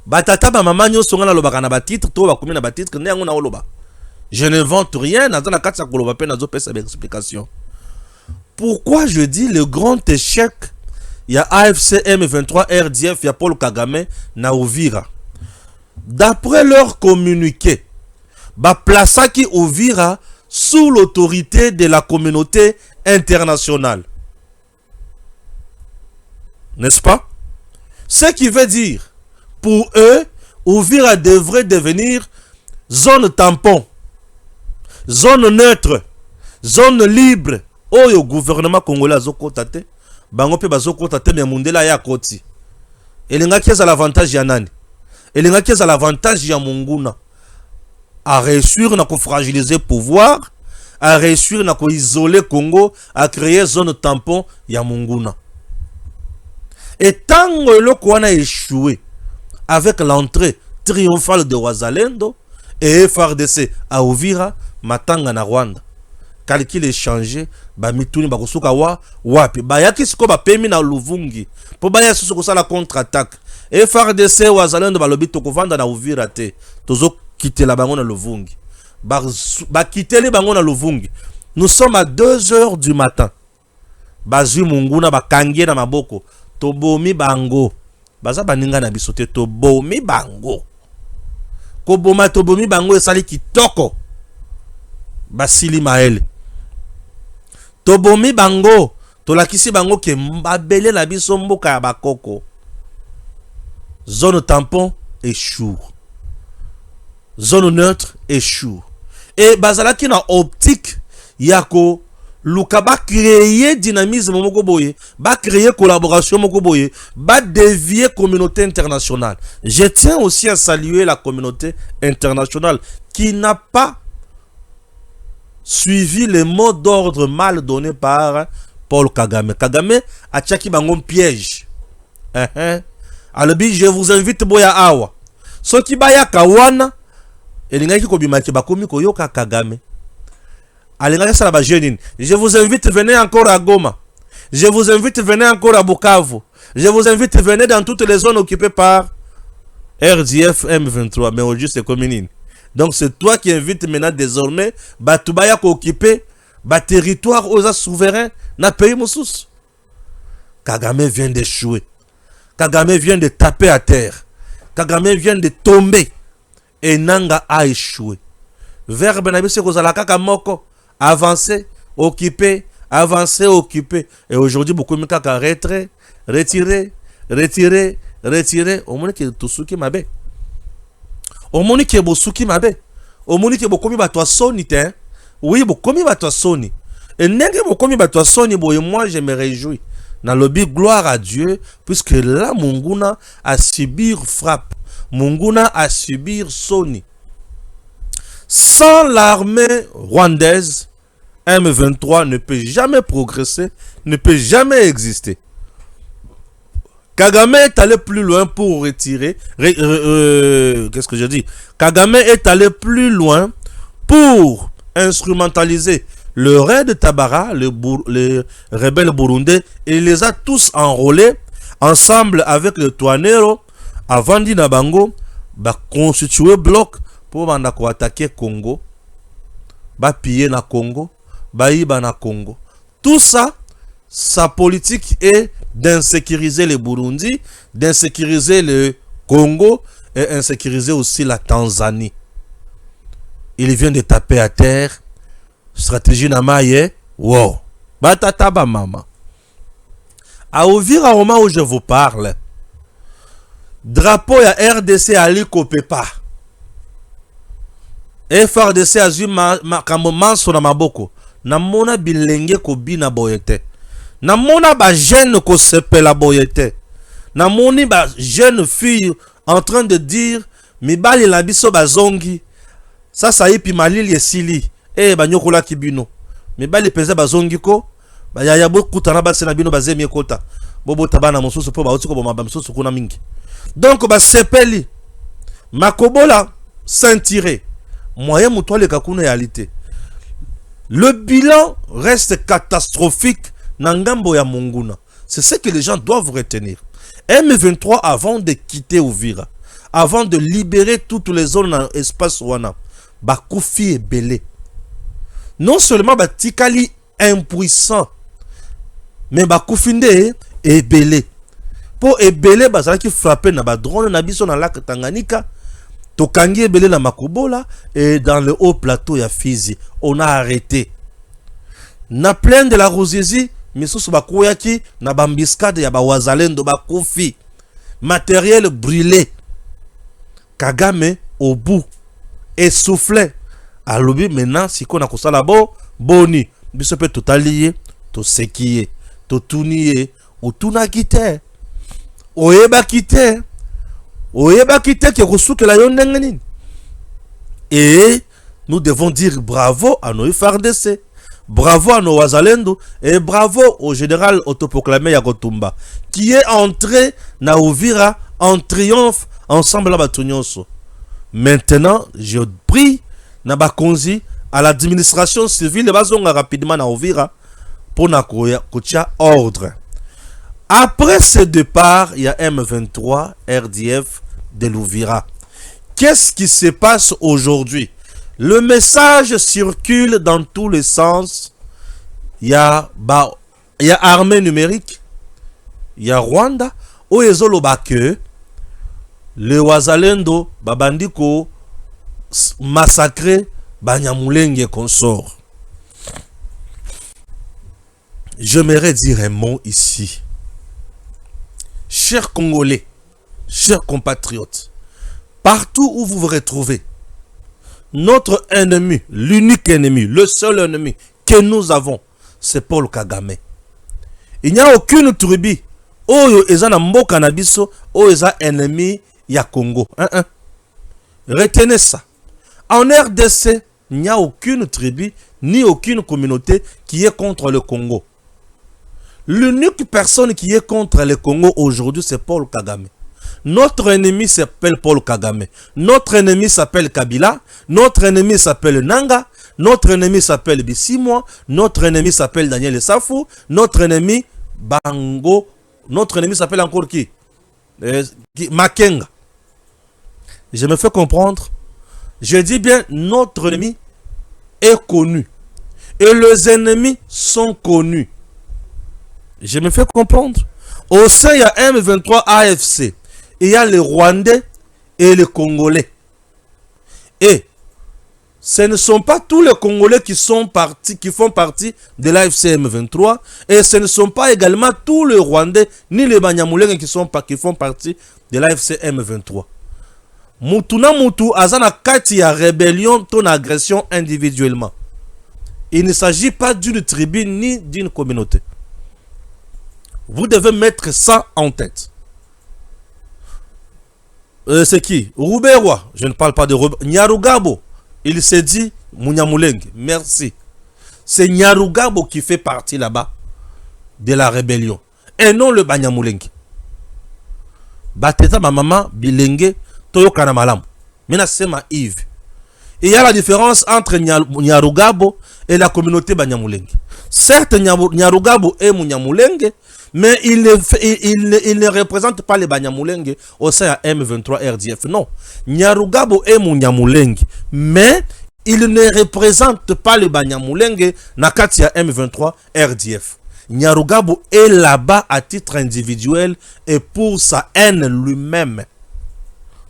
S3: Batata ba mama nyo songa na lobaka na ba titre to ba komi na ba titre ne yango na oloba. Je ne vante rien dans la carte koloba pe na zo pesa explication. Pourquoi je dis le grand échec? Il y a AFC M23 RDF, il y a Paul Kagame na Uvira. D'après leur communiqué, ba plaça qui Uvira sous l'autorité de la communauté internationale. N'est-ce pas? Ce qui veut dire, pour eux, Uvira devrait devenir zone tampon, zone neutre, zone libre. Oyo gouvernement congolais azokota te, bango pe bazokota te mais mundela ya koti. Elinga kieza l'avantage ya nani? Elinga kieza l'avantage ya Munguna. À réussir na ko fragiliser pouvoir, à réussir na ko isoler Congo, à créer zone tampon ya Munguna. Et tant que le Kouana a échoué avec l'entrée triomphale de Wazalendo et FRDC à Uvira, Matanga na Rwanda. Calcul est changé, ba mituni ba kusuka wapi. Ba yaki siko ba pemi na Luvungi. Po ba ya susu la contre-attaque. FRDC Wazalendo ba lobi to kovanda na Uvira te. Tozo quitter la bango na Luvungi. Ba quitter les bango na Luvungi. Nous sommes à 2 heures du matin. Bazu Munguna ba kangie na maboko. Tobomi bango. Baza baninga na bisote tobomi bango. Koboma tobomi bango esali kitoko. Basili Maele. Tobomi bango. Tolakisi bango ke mbabele na biso mboka ya bakoko. Zone tampon échoue. Zone neutre échoue. Et bazalaki na optique yako Luka ba créer dynamisme moko boye, ba créer collaboration moko boye, ba dévier communauté internationale. Je tiens aussi à saluer la communauté internationale qui n'a pas suivi les mots d'ordre mal donnés par Paul Kagame. Kagame a tchaki bangon piège. Alobi, je vous invite boya awa. So ki baya kawana, elingaki kobimaki bakomi koyoka Kagame. Je vous invite, venez encore à Goma. Je vous invite, venez encore à Bukavu. Je vous invite, venez dans toutes les zones occupées par RDF M23. Mais aujourd'hui, c'est communine. Donc, c'est toi qui invites maintenant désormais Batubaya qui occuper le territoire aux souverains dans le pays Moussous. Kagame vient d'échouer. Kagame vient de taper à terre. Kagame vient de tomber. Et Nanga a échoué. Verbe Nabise Kozalaka Kamoko. Avancer, occuper, avancer, occuper. Et aujourd'hui, beaucoup de gens retirer, retirer. Au moins que tout ce qui m'a bé. Au moins que beaucoup qui m'a bé. Au moins que beaucoup de toi soni te. Oui, beaucoup de toi soni. Et n'est-ce beaucoup de toi soni, moi je me réjouis. Dans le but gloire à Dieu, puisque là, Munguna a subir frappe. Munguna a subir soni. Sans l'armée rwandaise, M23 ne peut jamais progresser, ne peut jamais exister. Kagame est allé plus loin pour retirer. Qu'est-ce que je dis? Kagame est allé plus loin pour instrumentaliser le raid de Tabara, les rebelles burundais, et il les a tous enrôlés ensemble avec le Touanero avant d'Inabango, constituer bloc pour attaquer Congo, piller na Congo, baïba na Congo. Tout ça, sa politique est d'insécuriser les Burundi, d'insécuriser le Congo et insécuriser aussi la Tanzanie. Il vient de taper à terre. Stratégie Namaye. Wow. Batata ba mama. À Uvira, au moment où je vous parle, drapeau ya RDC Ali Kopepa. FRDC azu makambo manso na maboko. Namona bilenge ko bina boyete. Namona ba jeune ko sepela boyete. Namoni ba jeune fille en train de dire mibali la biso bazongi. Ça yipi malili esili. Ba nyokola kibino. Mibali peza bazongi ko. Ba ya boku tana ba sena bino bazemi kota. Bobo tabana mosusu po ba otiko bo mabam mosusu kuna mingi. Donc ba sepeli. Makobola s'en-tirer. Moyen mutuale kakuna réalité. Le bilan reste catastrophique Nangambo ya Munguna. C'est ce que les gens doivent retenir. M23, avant de quitter Uvira, avant de libérer toutes les zones dans l'espace Wana, Bakoufi est belé. Non seulement Batikali impuissant, mais Bakoufinde est belé. Pour ebele bazala qui frappé na ba drone na biso na lac Tanganyika, Tokangi Ebele na Makobola et dans le haut plateau ya Fizi. On a arrêté. Na plaine de la Ruzizi, misusu bakoyaki na bambiscade ya bawazalendo bakufi. Matériel brûlé. Kagame au bout essoufflé. Alobi maintenant si qu'on a kosala bo boni. Biso pe totaliye, to sekiye, to tuniye, ou tuna kite. Oyeba kite. Oyeba kite ki kosuke la yon nengeni. Et nous devons dire bravo à nos FARDC. Bravo à nos Wazalendo et bravo au général autoproclamé Yagotumba qui est entré na Uvira en triomphe ensemble à Batunyonso. Maintenant, je prie na Bakonzi à l'administration civile de Bazonga rapidement na Uvira pour na kotia ordre. Après ce départ, il y a M23 RDF de l'Ouvira. Qu'est-ce qui se passe aujourd'hui? Le message circule dans tous les sens. Il y a armée numérique. Il y a Rwanda. Où est que le Wazalendo, Babandiko, massacré, Banyamulenge consort. J'aimerais dire un mot ici. Chers Congolais, chers compatriotes, partout où vous vous retrouvez, notre ennemi, l'unique ennemi, le seul ennemi que nous avons, c'est Paul Kagame. Il n'y a aucune tribu. Oyo eza na mboka na biso, oyo eza ennemi ya Congo. Retenez ça. En RDC, il n'y a aucune tribu, ni aucune communauté qui est contre le Congo. L'unique personne qui est contre le Congo aujourd'hui, c'est Paul Kagame. Notre ennemi s'appelle Paul Kagame. Notre ennemi s'appelle Kabila. Notre ennemi s'appelle Nanga. Notre ennemi s'appelle Bissimwa. Notre ennemi s'appelle Daniel Safou. Notre ennemi Bango. Notre ennemi s'appelle encore qui? Makenga. Je me fais comprendre. Je dis bien notre ennemi est connu. Et les ennemis sont connus. Je me fais comprendre. Au sein, il y a M23 AFC. Il y a les Rwandais et les Congolais. Et ce ne sont pas tous les Congolais qui font partie de l'AFC M23. Et ce ne sont pas également tous les Rwandais ni les Banyamulenge qui font partie de l'AFC M23. Mutuna Mutu azana kati ya rébellion ton agression individuellement. Il ne s'agit pas d'une tribu ni d'une communauté. Vous devez mettre ça en tête. C'est qui? Rouberois. Je ne parle pas de Rouberois. Nyarugabo. Il s'est dit Munyamulenge. Merci. C'est Nyarugabo qui fait partie là-bas de la rébellion. Et non le Banyamulenge. Bateta ma maman Bilenge Toyokana Malam. Mina Sema Yves. Il y a la différence entre Nyarugabo et la communauté Banyamulenge. Certes, Nyarugabo est Munyamulenge, mais il ne représente pas les Banyamulenge au sein de M23 RDF. Non. Nyarugabo est Munyamulenge, mais il ne représente pas les Banyamulenge Nakatia M23 RDF. Nyarugabo est là-bas à titre individuel et pour sa haine lui-même.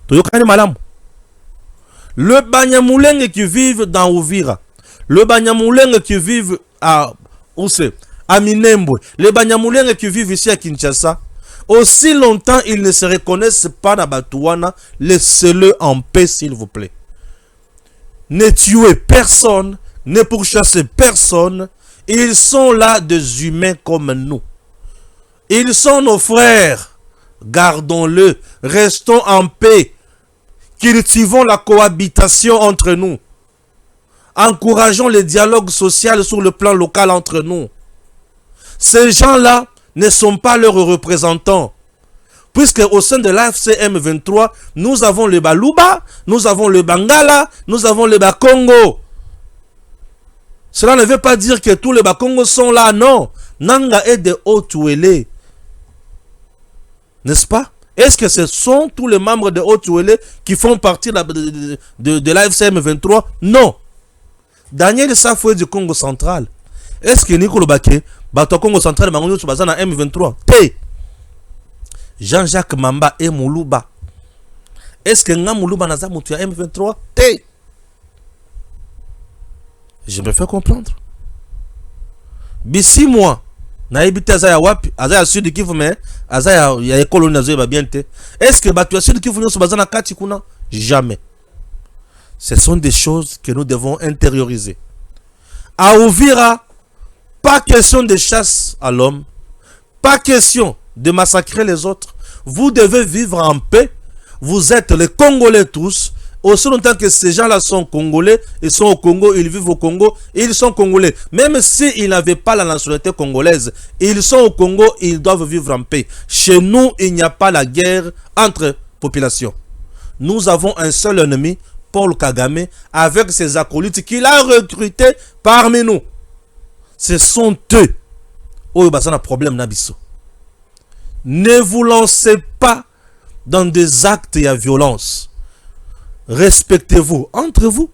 S3: Toyokane Malam. Le Banyamulenge qui vivent dans Uvira, le Banyamulenge qui vivent à Minembwe, les Banyamulenge qui vivent ici à Kinshasa, aussi longtemps ils ne se reconnaissent pas dans Batouana, laissez-le en paix s'il vous plaît. Ne tuez personne, ne pourchassez personne, ils sont là des humains comme nous. Ils sont nos frères, gardons-le, restons en paix. Cultivons la cohabitation entre nous. Encourageons le dialogue social sur le plan local entre nous. Ces gens-là ne sont pas leurs représentants. Puisque au sein de l'AFC M23, nous avons le Baluba, nous avons le Bangala, nous avons le Bakongo. Cela ne veut pas dire que tous les Bakongos sont là, non. Nanga est de Haut-Touélé. N'est-ce pas? Est-ce que ce sont tous les membres de Haut-Touélé qui font partie de l'AFC M23? Non. Daniel Safou est du Congo central. Est-ce que Nicolas Baké, Bato Congo central, Mangonyo Subazana M23? T. Jean-Jacques Mamba est Moulouba. Est-ce que Ngamoulou Banaza Moutou M23? Hey! Je me fais comprendre. Bissi moi, na habité Azaya Wapi, Azaya Sud Kivu, mais Azaya ya école nazo ba bien te. Est-ce que Batu Sud Kivu nyoso bazana kati kuna? Jamais. Ce sont des choses que nous devons intérioriser. À Ouvira, pas question de chasse à l'homme, pas question de massacrer les autres. Vous devez vivre en paix. Vous êtes les Congolais tous. Aussi longtemps que ces gens-là sont Congolais, ils sont au Congo, ils vivent au Congo, ils sont Congolais. Même s'ils n'avaient pas la nationalité congolaise, ils sont au Congo, ils doivent vivre en paix. Chez nous, il n'y a pas la guerre entre populations. Nous avons un seul ennemi, Paul Kagame, avec ses acolytes qu'il a recrutés parmi nous. Ce sont eux. Oh, il y a un problème, Nabiso. Ne vous lancez pas dans des actes et à violence. Respectez-vous entre vous.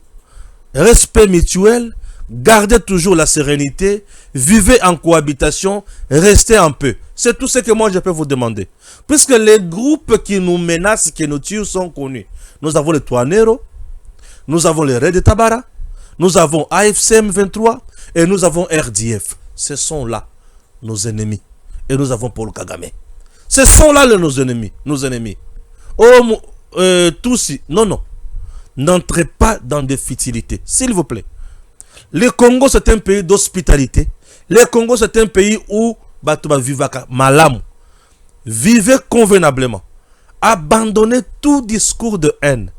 S3: Respect mutuel. Gardez toujours la sérénité. Vivez en cohabitation. Restez en paix. C'est tout ce que moi je peux vous demander. Puisque les groupes qui nous menacent, qui nous tuent sont connus. Nous avons les Touanero. Nous avons les Raids de Tabara. Nous avons AFCM 23. Et nous avons RDF. Ce sont là nos ennemis. Et nous avons Paul Kagame. Ce sont là nos ennemis. Nos ennemis. Oh, tous. Non, non. N'entrez pas dans des futilités. S'il vous plaît. Le Congo, c'est un pays d'hospitalité. Le Congo, c'est un pays où Batuba vivaka malam. Vivez convenablement. Abandonnez tout discours de haine.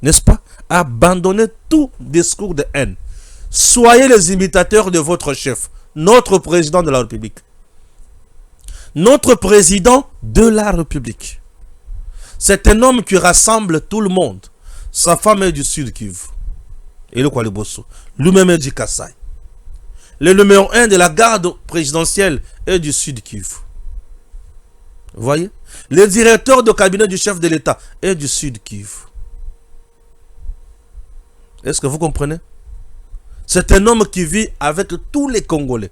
S3: N'est-ce pas? Abandonnez tout discours de haine. Soyez les imitateurs de votre chef, notre président de la République. Notre président de la République. C'est un homme qui rassemble tout le monde. Sa femme est du Sud Kivu. Et le Kwaliboso. Lui-même est du Kassai. Le numéro 1 de la garde présidentielle est du Sud Kivu. Vous voyez? Le directeur de cabinet du chef de l'État est du Sud Kivu. Est-ce que vous comprenez? C'est un homme qui vit avec tous les Congolais.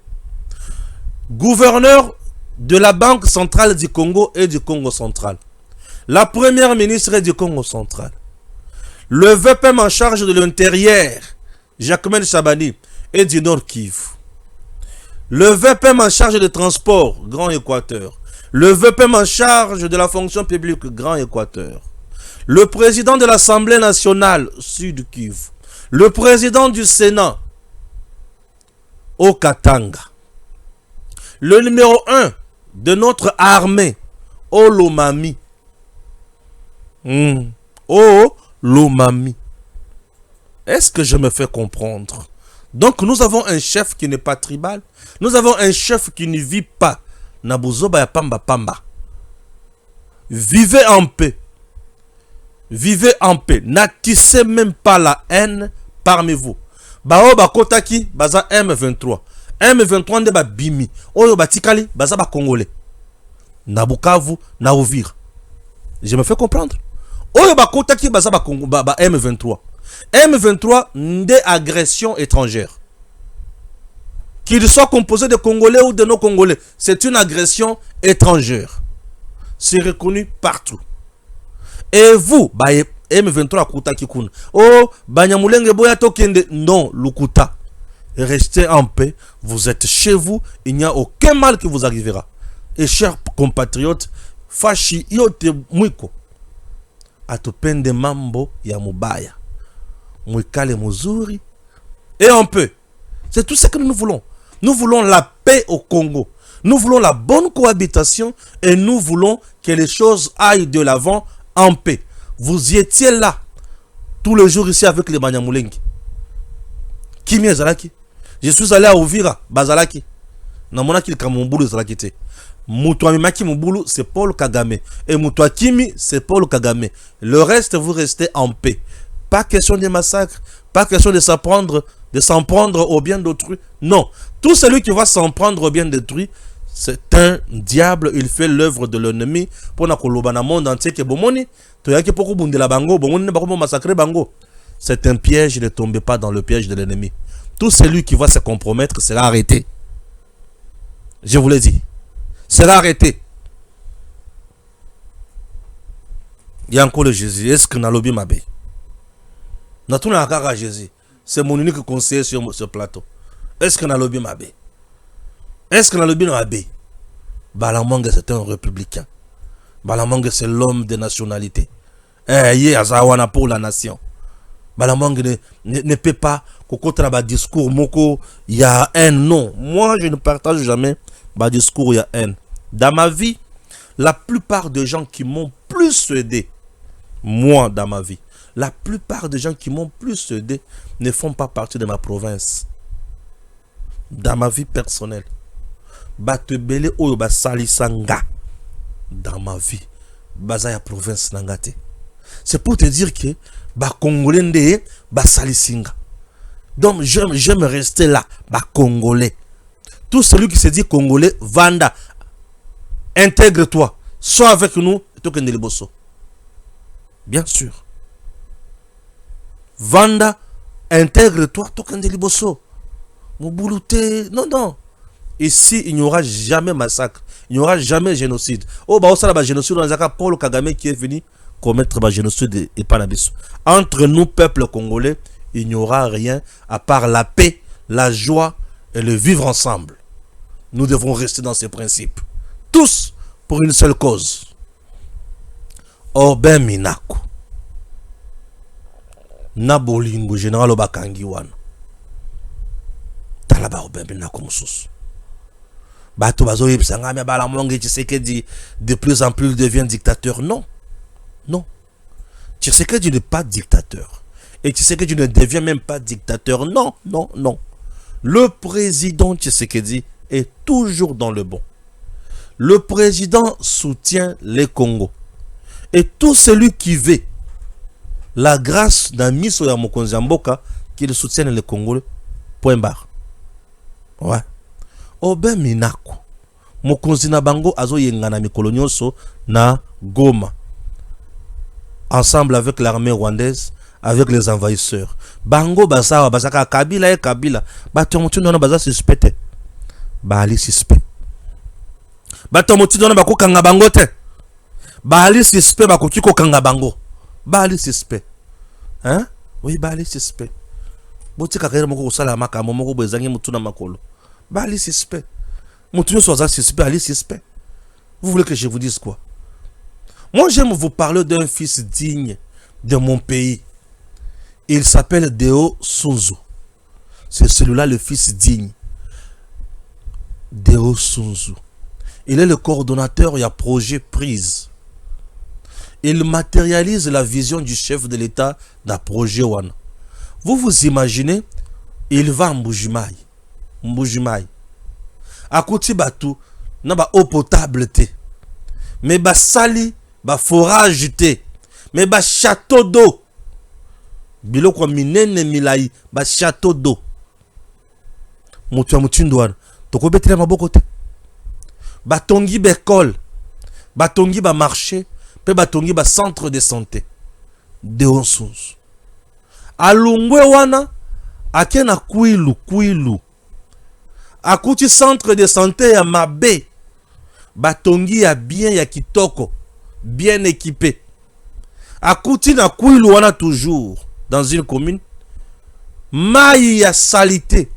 S3: Gouverneur de la Banque centrale du Congo et du Congo central. La première ministre est du Congo central. Le VPM en charge de l'intérieur, Jacquemin Chabani, est du Nord Kivu. Le VPM en charge des transports, Grand Équateur. Le VPM en charge de la fonction publique, Grand Équateur. Le président de l'Assemblée nationale, Sud Kivu. Le président du Sénat, au Katanga. Le numéro 1 de notre armée, au Lomami. Au Lomami. Est-ce que je me fais comprendre? Donc nous avons un chef qui n'est pas tribal. Nous avons un chef qui ne vit pas. Nabuzoba ya pamba pamba. Vivez en paix. Vivez en paix. N'attissez même pas la haine parmi vous. Bao bakotaki baza M23. M23 nde ba bimi. Oyo batikali baza ba Congolais. Na Bukavu, na Uvira. Je me fais comprendre. Oyo bakotaki baza ba M23. M23 nde agression étrangère. Qu'il soit composé de Congolais ou de non-Congolais, c'est une agression étrangère. C'est reconnu partout. Et vous, bah, M23 Kuta Kikun. Oh, Banyamulenge Boya Tokende. Non, Lukuta. Restez en paix. Vous êtes chez vous. Il n'y a aucun mal qui vous arrivera. Et chers compatriotes, Fashi Yote Mwiko. Atopende Mambo Yamubaya. Mwikale Muzuri. Et en paix. C'est tout ce que nous voulons. Nous voulons la paix au Congo. Nous voulons la bonne cohabitation. Et nous voulons que les choses aillent de l'avant en paix. Vous y étiez là tous les jours ici avec les Banyamulenge. Kimi Zalaki. Je suis allé à Uvira, Bazalaki. Namona ki Kamumbulu Zalaki te. Moutoua Maki Mubulu, c'est Paul Kagame. Et Moutoua Kimi, c'est Paul Kagame. Le reste, vous restez en paix. Pas question de massacre, pas question de s'en prendre au bien d'autrui. Non. Tout celui qui va s'en prendre au bien d'autrui, c'est un diable. Il fait l'œuvre de l'ennemi pour le monde entier que bomoni. C'est un piège. Ne tombez pas dans le piège de l'ennemi. Tout celui qui va se compromettre sera arrêté. Je vous l'ai dit. Sera arrêté. Il y a encore le Jésus. Est-ce que nalobi mabe? Natou na kaka Jésus. C'est mon unique conseiller sur ce plateau. Est-ce que nalobi mabe? Est-ce que nalobi mabe? Balamongue c'est un républicain. Balamongue c'est l'homme de nationalité. Eh, azawana pour la nation. Balamongue ne peut pas kokotra ba discours moko il y a un non. Moi je ne partage jamais ba discours il y a un. Dans ma vie, la plupart des gens qui m'ont plus aidé, moi dans ma vie, la plupart des gens qui m'ont plus aidé ne font pas partie de ma province. Dans ma vie personnelle, batebele oyo ba salisanga dans ma vie, bazaya province nangate. C'est pour te dire que ba congolais ndé ba salisinga. Donc j'aime rester là, ba congolais. Tout celui qui se dit congolais, vanda, intègre-toi, sois avec nous, et bosso. Bien sûr. Vanda, intègre-toi, tokende liboso. Moubulouté, non. Ici, il n'y aura jamais massacre, il n'y aura jamais génocide. Oh, bah, ça, génocide, on a Paul Kagame qui est venu commettre le génocide et pas l'abysse. Entre nous, peuple congolais, il n'y aura rien à part la paix, la joie et le vivre ensemble. Nous devons rester dans ces principes. Tous pour une seule cause. Oben Minaku. Nabolingo général Obakangi wana. Talaba Oben Minaku mususu. Bato bazo yebsanga me Balamongue Tshisekedi de plus en plus devient dictateur. Non. Tshisekedi n'est pas dictateur. Et Tshisekedi ne devient même pas dictateur. Non. Le président Tshisekedi est toujours dans le bon. Le président soutient les Congos. Et tout celui qui veut la grâce d'un miso ya mokonzi ya mboka qu'il soutienne les Congolais. Point barre. Ouais. Oben Minaku. Mokonzi na bango azo yengana mikolo nyonso na Goma. Ensemble avec l'armée rwandaise, avec les envahisseurs. Bango basawa basaka Kabila et Kabila. Bato mutu nona baza suspecté. Bali suspect. Bato mutu nona bako kanga bango te. Bali suspect bakoki ko kanga bango. Bali suspect. Hein? Oui, bali suspect. Boti kakere moko sala makambo moko bezangi mutu na makolo. Bali suspect. Mutu nyo soza suspect, ali suspect. Vous voulez que je vous dise quoi? Moi, j'aime vous parler d'un fils digne de mon pays. Il s'appelle Deo Sunzu. C'est celui-là le fils digne. Deo Sunzu. Il est le coordonnateur du projet Prise. Il matérialise la vision du chef de l'État d'un projet Wana. Vous vous imaginez, il va à Mbujimai. À Kouti Batu, n'a pas eau potable té. Mais ba sali, ba forage té. Mais ba château d'eau. Bilo kwa minene milai, ba château d'eau. Mutua mutindouane. Toko betre maboko te. Batongi bekol. Batongi ba marché. Pe batongi ba centre de santé. De Onsous. Alungwe wana. Akena kuilu. Akuti centre de santé ya mabe. Batongi ya bien ya kitoko. Bien équipé. Akuti na kuilu wana toujours. Dans une commune. Maï ya salité.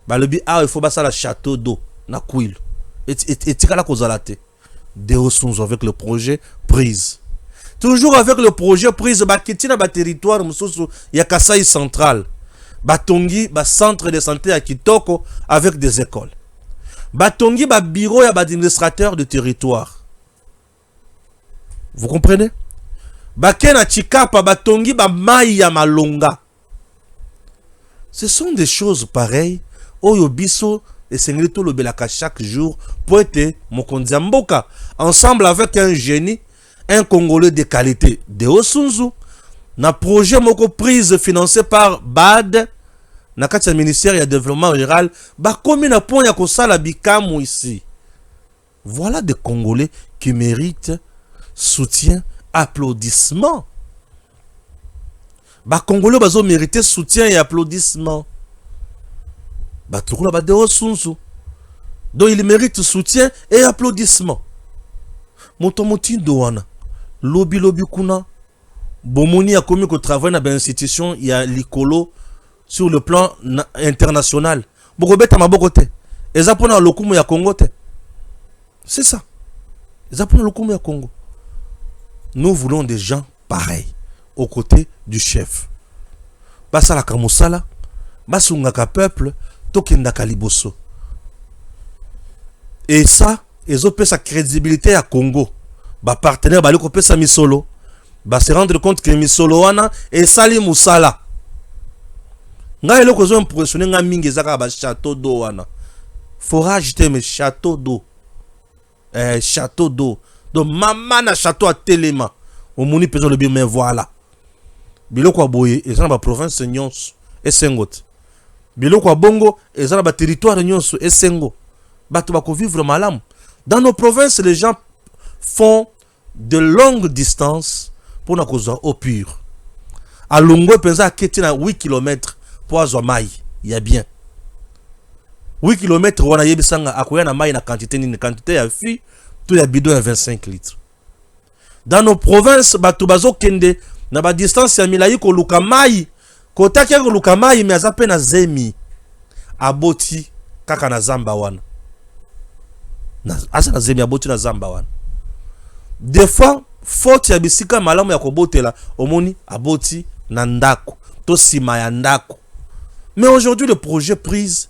S3: Balobi il faut basa la château d'eau. Na kuilu. Et tikala kozalate. Deo Sunzu avec le projet Prise. Toujours avec le projet Prise. Bakiti na ba territoire mususu ya Kasai central. Batongi ba centre de santé à Kitoko avec des écoles. Batongi ba bureau ya ba administrateur de territoire. Vous comprenez? Bakena Chikapa batongi ba mai ya malonga. Ce sont des choses pareilles. Oyo biso et Sengrito le belaka chaque jour pour être mokonzi mboka ensemble avec un génie, un Congolais de qualité. Deo Sunzu na projet moko Prise financé par BAD. Na kati ya ministère ya développement rural ba komi na pont ya kosala bikamu ici. Voilà des Congolais qui méritent soutien, applaudissements. Ba Congolais bazo mériter soutien et applaudissements. Ba tukula ba Deo Sunzu. Donc il mérite soutien et applaudissements. Moto motindo wana. Lobi kuna Bomoni a commis qu'au travail dans l'institution, il y a l'icolo sur le plan international. Bokobet à ma bokote. Et ça pour le Congo ya Congo. C'est ça. Et ça pour le Congo ya Congo. Nous voulons des gens pareils aux côtés du chef. Basa la kamusala, basungaka peuple, tokendaka liboso. Et ça, ils ont sa crédibilité à Congo. Ba partenaire bali ko pesa misolo. Ba se rendre compte que misolo wana et sali musala. Nga eloko zo impressionner nga mingi zaka ba château d'eau wana. Faudra ajouter mes châteaux d'eau. Château d'eau. Donc maman na château à Téléma. Au moni peso le bien mais voilà. Biloko boye et ça na ba province nyonso et sengot. Biloko bongo et ça na ba territoire nyonso et sengo. Bato bako vivre malam. Dans nos provinces les gens font de longues distances pour na kozo au pur. À Longo penza keti na 8 km pour azo mai. Il y a bien. 8 km wana yebisanga akoya na mai na quantité ni quantité ya fi tout ya bidon à 25 litres. Dans nos provinces bato bazo kende na ba distance ya milayi ko luka mai ko takia ko luka mai mais azape na zemi aboti kaka na zamba wana. Na asa na zemi aboti na zamba wana. Des fois faute ya bisika malamu ya kobotela omoni aboti na ndako to sima ya ndako. Mais aujourd'hui le projet prise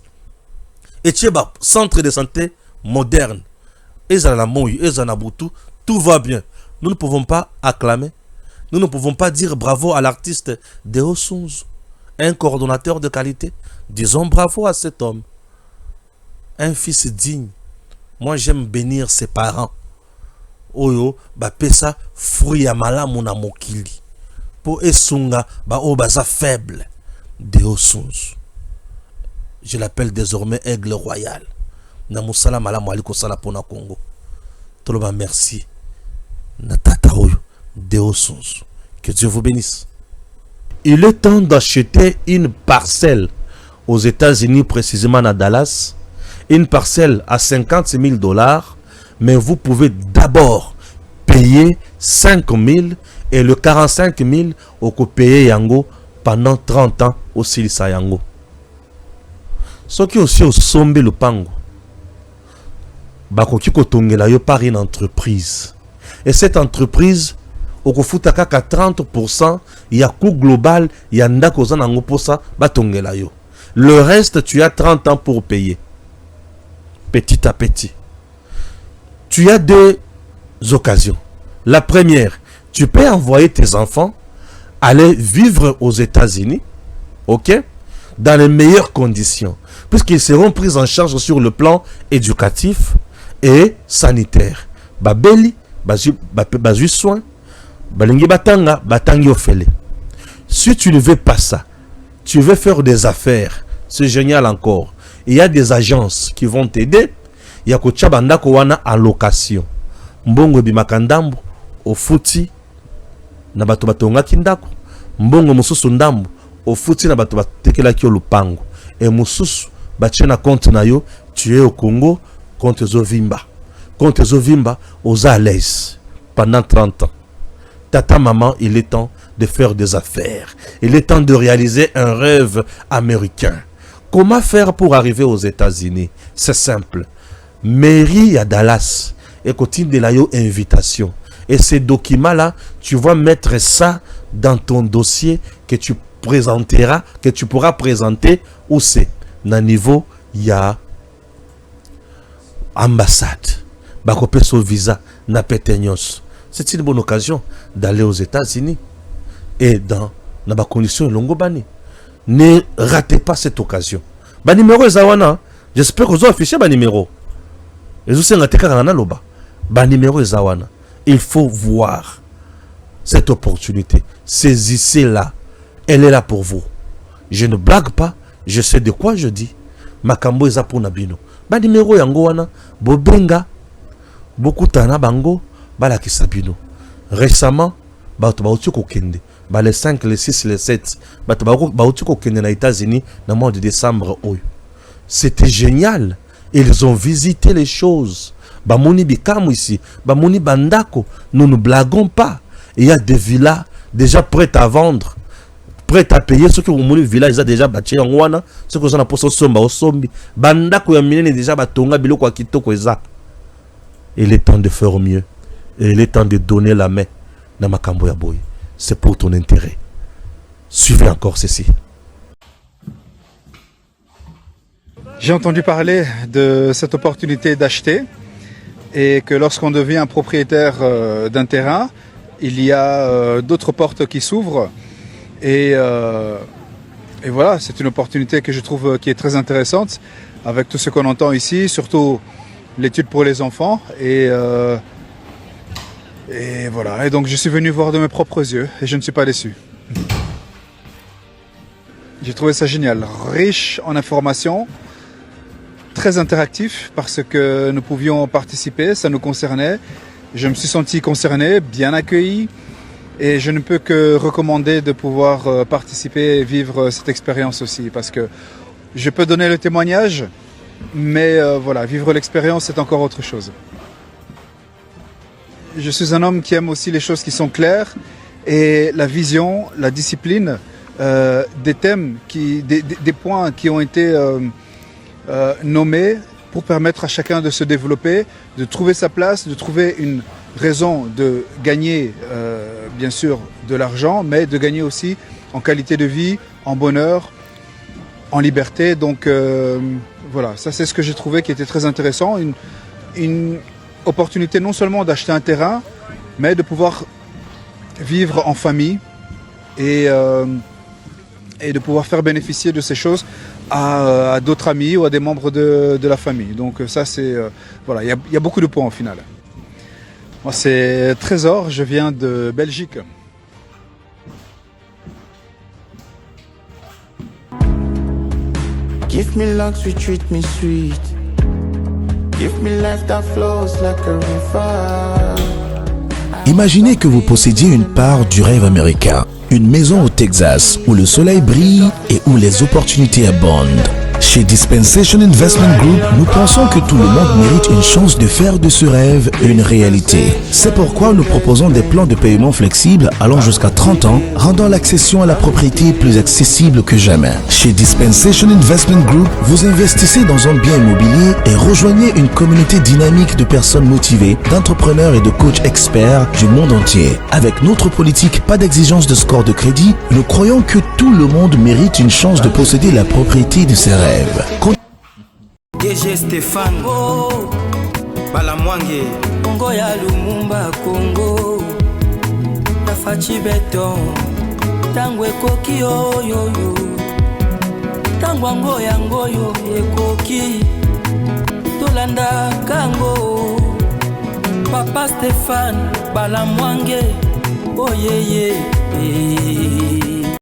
S3: et centre de santé moderne. Tout va bien. Nous ne pouvons pas acclamer. Nous ne pouvons pas dire bravo à l'artiste Deo Sunzu, un coordonnateur de qualité. Disons bravo à cet homme. Un fils digne. Moi j'aime bénir ses parents. Oyo, ba pesa fruit ya malamu na mokili. Po esunga ba o baza faible. Deo Sunzu. Je l'appelle désormais Aigle Royal. Namusala malamu aliko sala pona Congo. Toloba merci. Natata oyo Deo Sunzu. Que Dieu vous bénisse. Il est temps d'acheter une parcelle aux États-Unis, précisément à Dallas. Une parcelle à $50,000. Mais vous pouvez d'abord payer 5,000 et le 45,000 au ko payer yango pendant 30 ans au Silisa yango. Ce qui aussi au sombe le pango. Bakoki kotongela yo par une entreprise. Et cette entreprise au kofutaka 30% ya coût global ya ndako za nango posa batongela yo. Le reste tu as 30 ans pour payer. Petit à petit. Tu as deux occasions. La première, tu peux envoyer tes enfants aller vivre aux États-Unis, ok, dans les meilleures conditions, puisqu'ils seront pris en charge sur le plan éducatif et sanitaire. Babeli, bazu soin, balingi batanga, batangi ofele. Si tu ne veux pas ça, tu veux faire des affaires, c'est génial encore. Il y a des agences qui vont t'aider. Il y a kocha bandako wana en location. Mbongo bimakandambo ofuti na bato batonga kindako. Mbongo mususu ndambo ofuti na bato batekela ki lupango. Et mususu bachena compte na yo, tu es au Congo, compte Zovimba. Compte Zovimba aux à l'aise pendant 30 ans. Tata maman, il est temps de faire des affaires. Il est temps de réaliser un rêve américain. Comment faire pour arriver aux États-Unis? C'est simple. Mairie à Dallas et continue de la invitation. Et ces documents-là, tu vas mettre ça dans ton dossier que tu présenteras, que tu pourras présenter où c'est. Dans le niveau, il y a ambassade. Bakopé son visa, na péteignos. C'est une bonne occasion d'aller aux États-Unis. Et dans la condition longo bani. Ne ratez pas cette occasion. Ba numéro zawana, j'espère que vous avez affiché ba numéro. Et vous savez ba numéro zawana. Il faut voir cette opportunité. Saisissez-la. Elle est là pour vous. Je ne blague pas, je sais de quoi je dis. Makambo eza pour nabino. Ba numéro yango wana, bobenga beaucoup tana bango bala kisabino. Récemment, bato bauti ko kende. Ba les 5, les 6, les 7, bato bauti ko kende na États-Unis na mois de décembre oyo. C'était génial. Ils ont visité les choses. Bamoni bikamu ici, bamoni bandako. Nous ne blaguons pas. Il y a des villas déjà prête à vendre, prête à payer ce que vous voulez. Village a déjà bâti en wana, ce que vous en avez posé au somba, au sombi. Banda koyamine déjà batonga bilo kwa kitoko eza. Il est temps de faire mieux. Et il est temps de donner la main dans Makambo ya boy. C'est pour ton intérêt. Suivez encore ceci.
S1: J'ai entendu parler de cette opportunité d'acheter et que lorsqu'on devient propriétaire d'un terrain, il y a d'autres portes qui s'ouvrent et voilà, c'est une opportunité que je trouve qui est très intéressante avec tout ce qu'on entend ici, surtout l'étude pour les enfants et voilà. Et donc je suis venu voir de mes propres yeux et je ne suis pas déçu. J'ai trouvé ça génial, riche en informations, très interactif parce que nous pouvions participer, ça nous concernait. Je me suis senti concerné, bien accueilli et je ne peux que recommander de pouvoir participer et vivre cette expérience aussi parce que je peux donner le témoignage, mais voilà, vivre l'expérience c'est encore autre chose. Je suis un homme qui aime aussi les choses qui sont claires et la vision, la discipline, des thèmes, des points qui ont été nommés pour permettre à chacun de se développer, de trouver sa place, de trouver une raison de gagner bien sûr de l'argent, mais de gagner aussi en qualité de vie, en bonheur, en liberté. Donc voilà, ça c'est ce que j'ai trouvé qui était très intéressant. Une opportunité non seulement d'acheter un terrain, mais de pouvoir vivre en famille et de pouvoir faire bénéficier de ces choses à d'autres amis ou à des membres de la famille. Donc ça c'est voilà, il y a beaucoup de points au final. Moi c'est Trésor, je viens de Belgique.
S4: Give me luck, sweet, treat me sweet. Give me life that flows like a river.
S5: Imaginez que vous possédiez une part du rêve américain, une maison au Texas où le soleil brille et où les opportunités abondent. Chez Dispensation Investment Group, nous pensons que tout le monde mérite une chance de faire de ce rêve une réalité. C'est pourquoi nous proposons des plans de paiement flexibles allant jusqu'à 30 ans, rendant l'accession à la propriété plus accessible que jamais. Chez Dispensation Investment Group, vous investissez dans un bien immobilier et rejoignez une communauté dynamique de personnes motivées, d'entrepreneurs et de coachs experts du monde entier. Avec notre politique pas d'exigence de score de crédit, nous croyons que tout le monde mérite une chance de posséder la propriété de ses rêves.
S2: DG Stéphane Balamwange Congo ya Lumumba Congo Tafachi Beton Tangwe koki yo Tangwa ngoyo ekoki Tolanda kango Papa Stéphane Balamwange Oh yeah yeah